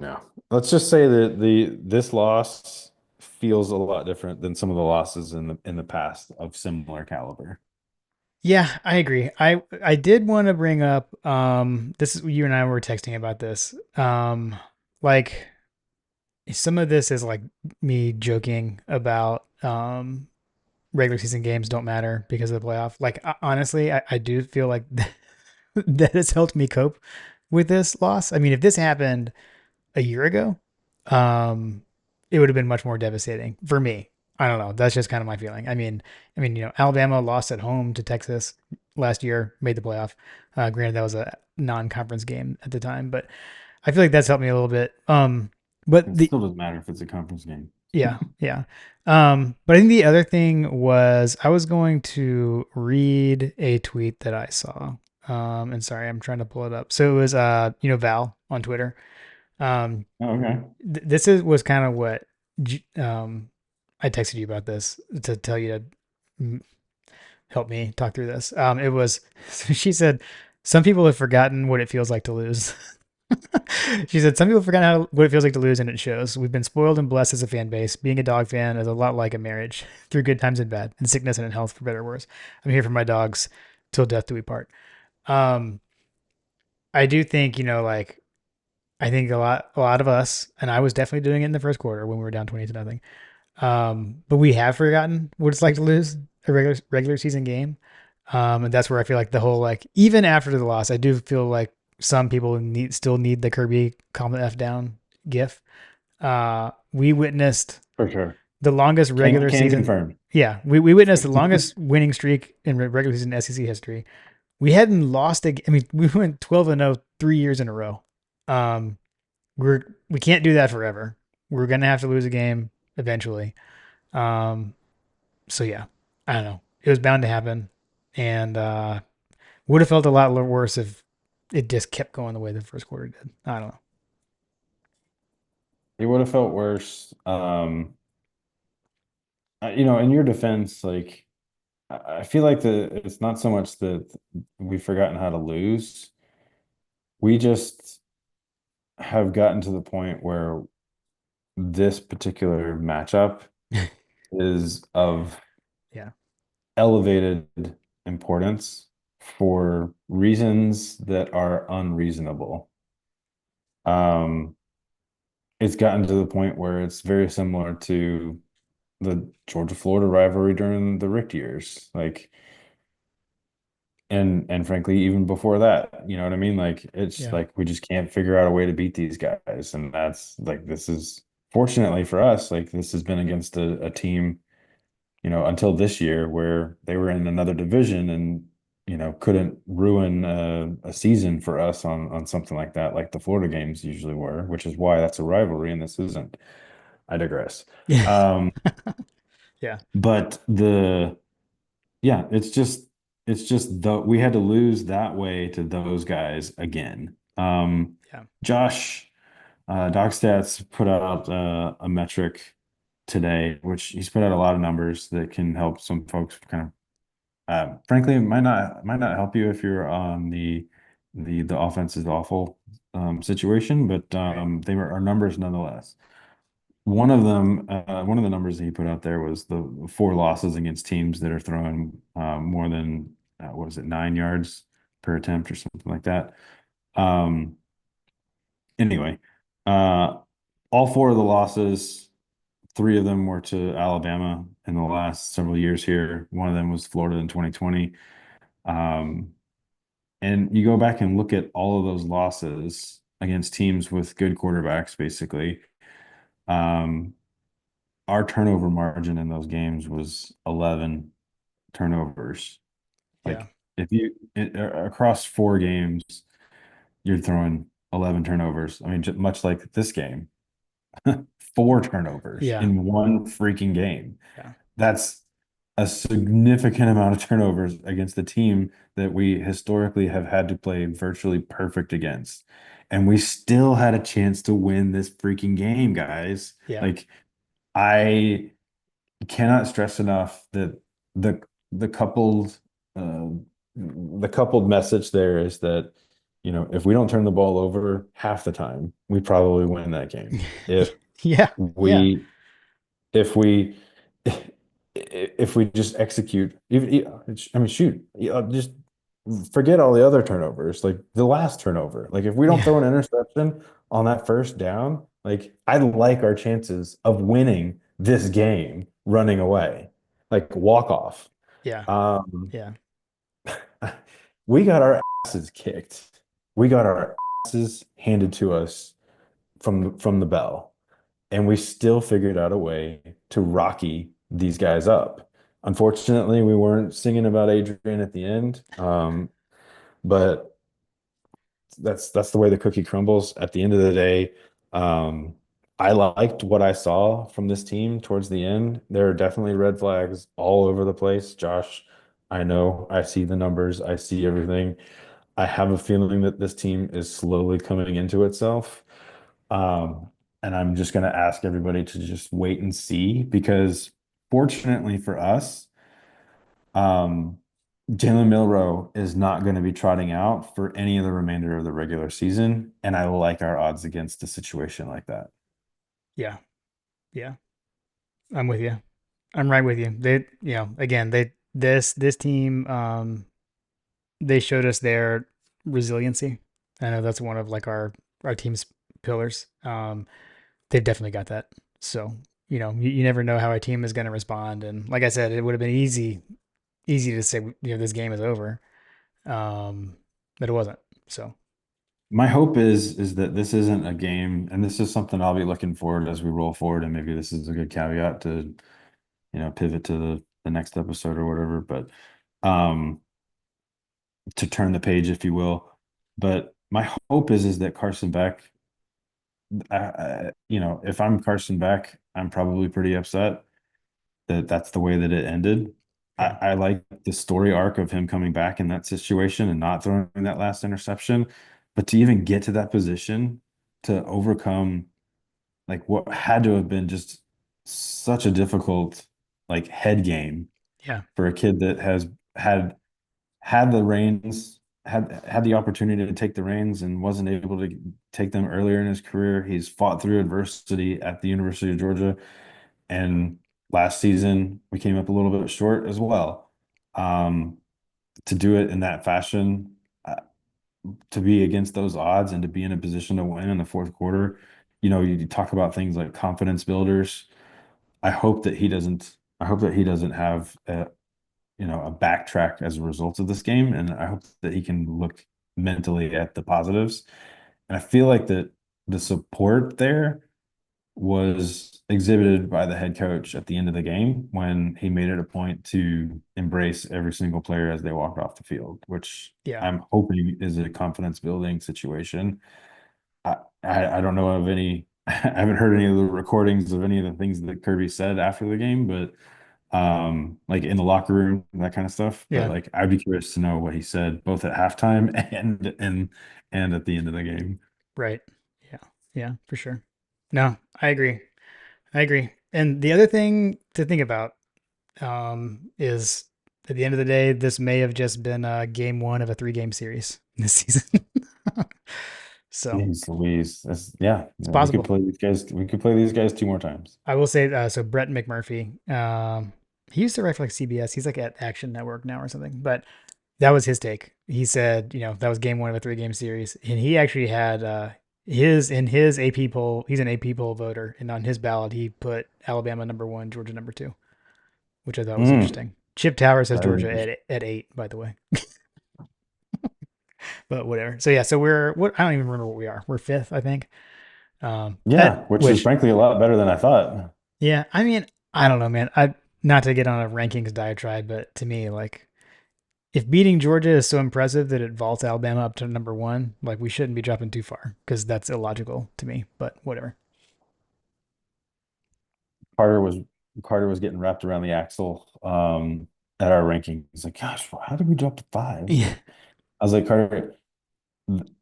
yeah. Let's just say that this loss feels a lot different than some of the losses in the past of similar caliber. yeah, I agree. I did want to bring up this is you and I were texting about this. Like some of this is like me joking about regular season games don't matter because of the playoff. Like honestly, I do feel like that has helped me cope with this loss. I mean, if this happened a year ago, um, it would have been much more devastating for me. I don't know. That's just kind of my feeling. Alabama lost at home to Texas last year, made the playoff. Granted, that was a non-conference game at the time, but I feel like that's helped me a little bit. But It the still doesn't matter if it's a conference game. yeah, yeah. But I think the other thing was I was going to read a tweet that I saw. And sorry, I'm trying to pull it up. So it was Val on Twitter. Um, Oh, okay. this was kind of what I texted you about this to tell you to help me talk through this. It was she said some people have forgotten what it feels like to lose. She said some people forgot what it feels like to lose, and it shows. We've been spoiled and blessed as a fan base. Being a dog fan is a lot like a marriage, through good times and bad, and sickness and in health, for better or worse. I'm here for my dogs till death do we part. Um, I do think like I think a lot of us, and I was definitely doing it in the first quarter when we were down 20-0. But we have forgotten what it's like to lose a regular season game. And that's where I feel like the whole like even after the loss, I do feel like some people still need the Kirby calm the F down gif. We witnessed For sure. the longest Can regular can season. confirm. Yeah, we witnessed the longest winning streak in regular season SEC history. We hadn't lost a. I mean, we went 12-0 3 years in a row. We can't do that forever. We're gonna have to lose a game eventually. Um, so yeah, I don't know. It was bound to happen, and would have felt a lot worse if it just kept going the way the first quarter did. I don't know. It would have felt worse. In your defense, like I feel like it's not so much that we've forgotten how to lose. We just have gotten to the point where this particular matchup is of Yeah, elevated importance for reasons that are unreasonable. Um, it's gotten to the point where it's very similar to the Georgia-Florida rivalry during the Richt years. Like, and frankly, even before that, you know what I mean? Like, it's yeah, like we just can't figure out a way to beat these guys. And that's like this is fortunately for us, like this has been against a team, until this year where they were in another division and couldn't ruin a season for us on something like that, like the Florida games usually were, which is why that's a rivalry and this isn't. I digress. yeah, Um, yeah, but yeah, it's just the we had to lose that way to those guys again. yeah. Josh DocStats put out a metric today, which he's put out a lot of numbers that can help some folks kind of frankly, it might not help you if you're on the offense is awful situation, but Right. they are numbers nonetheless. One of the numbers that he put out there was the four losses against teams that are throwing more than what was it, 9 yards per attempt or something like that. Um, anyway, uh, all four of the losses, three of them were to Alabama in the last several years here. One of them was Florida in 2020. Um, and you go back and look at all of those losses against teams with good quarterbacks, basically. Um, our turnover margin in those games was 11 turnovers. Yeah, Like if across 4 games, you're throwing 11 turnovers. I mean, much like this game, four turnovers yeah, in one freaking game. yeah, That's a significant amount of turnovers against the team that we historically have had to play virtually perfect against. And we still had a chance to win this freaking game, guys. yeah, Like, I cannot stress enough that the the coupled uh, the coupled message there is that if we don't turn the ball over half the time, we probably win that game. If yeah, yeah, we if we if we just execute, I mean, shoot, just forget all the other turnovers, like the last turnover. Like if we don't yeah, throw an interception on that first down, like I like our chances of winning this game running away, like walk off. yeah, Um, yeah, we got our asses kicked. We got our asses handed to us from the bell and we still figured out a way to Rocky these guys up. Unfortunately, we weren't singing about Adrian at the end, but that's the way the cookie crumbles. At the end of the day, um, I liked what I saw from this team towards the end. There are definitely red flags all over the place. Josh, I know, I see the numbers, I see everything. I have a feeling that this team is slowly coming into itself. Um, and I'm just going to ask everybody to just wait and see because fortunately for us, um, Jalen Milroe is not going to be trotting out for any of the remainder of the regular season. And I like our odds against a situation like that. yeah, yeah. I'm with you. I'm right with you. They, again, this team, they showed us their resiliency. I know that's one of like our team's pillars. They've definitely got that. So, you never know how a team is going to respond. And like I said, it would have been easy to say, this game is over. Um, but it wasn't. So, My hope is that this isn't a game, and this is something I'll be looking forward as we roll forward, and maybe this is a good caveat to, pivot to the next episode or whatever. But um to turn the page, if you will. But my hope is that Carson Beck, if I'm Carson Beck, I'm probably pretty upset. that that's the way that it ended. Yeah. I like the story arc of him coming back in that situation and not throwing that last interception, but to even get to that position to overcome like what had to have been just such a difficult like head game Yeah. for a kid that has had had the reins, had the opportunity to take the reins and wasn't able to take them earlier in his career. He's fought through adversity at the University of Georgia, and last season we came up a little bit short as well. Um, to do it in that fashion, to be against those odds and to be in a position to win in the fourth quarter, you talk about things like confidence builders. I hope that he doesn't. I hope that he doesn't have a backtrack as a result of this game, and I hope that he can look mentally at the positives. And I feel like that the support there was exhibited by the head coach at the end of the game when he made it a point to embrace every single player as they walked off the field, which Yeah. I'm hoping is a confidence building situation. I don't know of any. I haven't heard any of the recordings of any of the things that Kirby said after the game, but like in the locker room, that kind of stuff. But Yeah. like I'd be curious to know what he said both at halftime and at the end of the game. Right. Yeah. Yeah, for sure. No, I agree. I agree. And the other thing to think about is at the end of the day, this may have just been game one of a 3 game series this season. So Jeez Louise. Yeah, it's we could possible. play these guys. We could play these guys two more times. I will say, so Brett McMurphy, he used to write for like CBS. He's like at Action Network now or something, but that was his take. He said, that was game one of a 3 game series. And he actually had, in his AP poll, he's an AP poll voter. And on his ballot, he put Alabama number one, Georgia number two, which I thought was Mm, interesting. Chip Towers has that is Georgia interesting. at 8, by the way, but whatever. So yeah, so we're what I don't even remember what we are. We're fifth, I think. At Yeah, which is which frankly a lot better than I thought. yeah, I mean, I don't know, man. I not to get on a rankings diatribe, but to me, like if beating Georgia is so impressive that it vaults Alabama up to number one, like we shouldn't be dropping too far because that's illogical to me. But whatever. Carter was Carter was getting wrapped around the axle at our ranking. He's like, "Gosh, how did we drop to five?" Yeah, I was like, "Carter,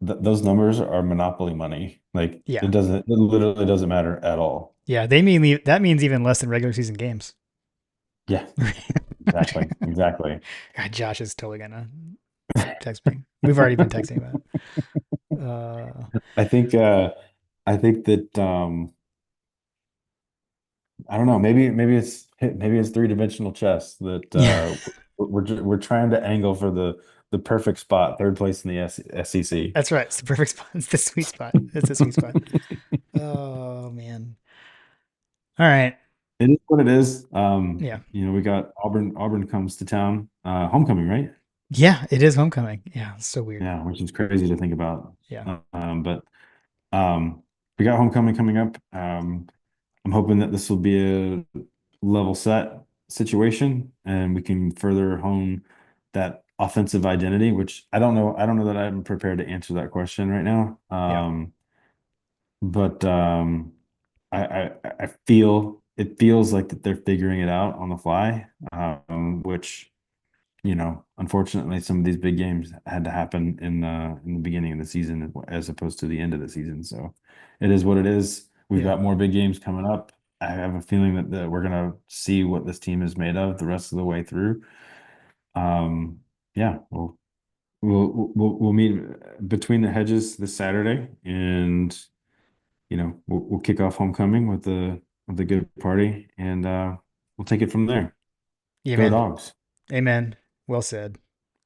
those numbers are monopoly money. Like yeah, it literally doesn't matter at all." yeah. That means even less than regular season games. Yeah, exactly, exactly. God, Josh is totally gonna text me. We've already been texting about it. I think I think that I don't know, maybe it's three-dimensional chess that Yeah, we're trying to angle for the perfect spot, third place in the SEC. that's right. It's the perfect spot. It's the sweet spot. It's the sweet spot. Oh man. All right. It is what it is. Yeah. We got Auburn comes to town, homecoming, right? Yeah, it is homecoming. Yeah, it's so weird. Yeah, which is crazy to think about. Yeah. But we got homecoming coming up. I'm hoping that this will be a level set situation and we can further hone that offensive identity, which I don't know that I'm prepared to answer that question right now. Yeah. But I feel it feels like that they're figuring it out on the fly, which unfortunately, some of these big games had to happen in the beginning of the season as opposed to the end of the season. So it is what it is. We've Yeah. got more big games coming up. I have a feeling that we're gonna see what this team is made of the rest of the way through. Yeah, we'll meet between the hedges this Saturday, and we'll kick off homecoming with a good party, and we'll take it from there. Go Amen. Dogs. Amen. Well said.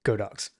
Go dogs.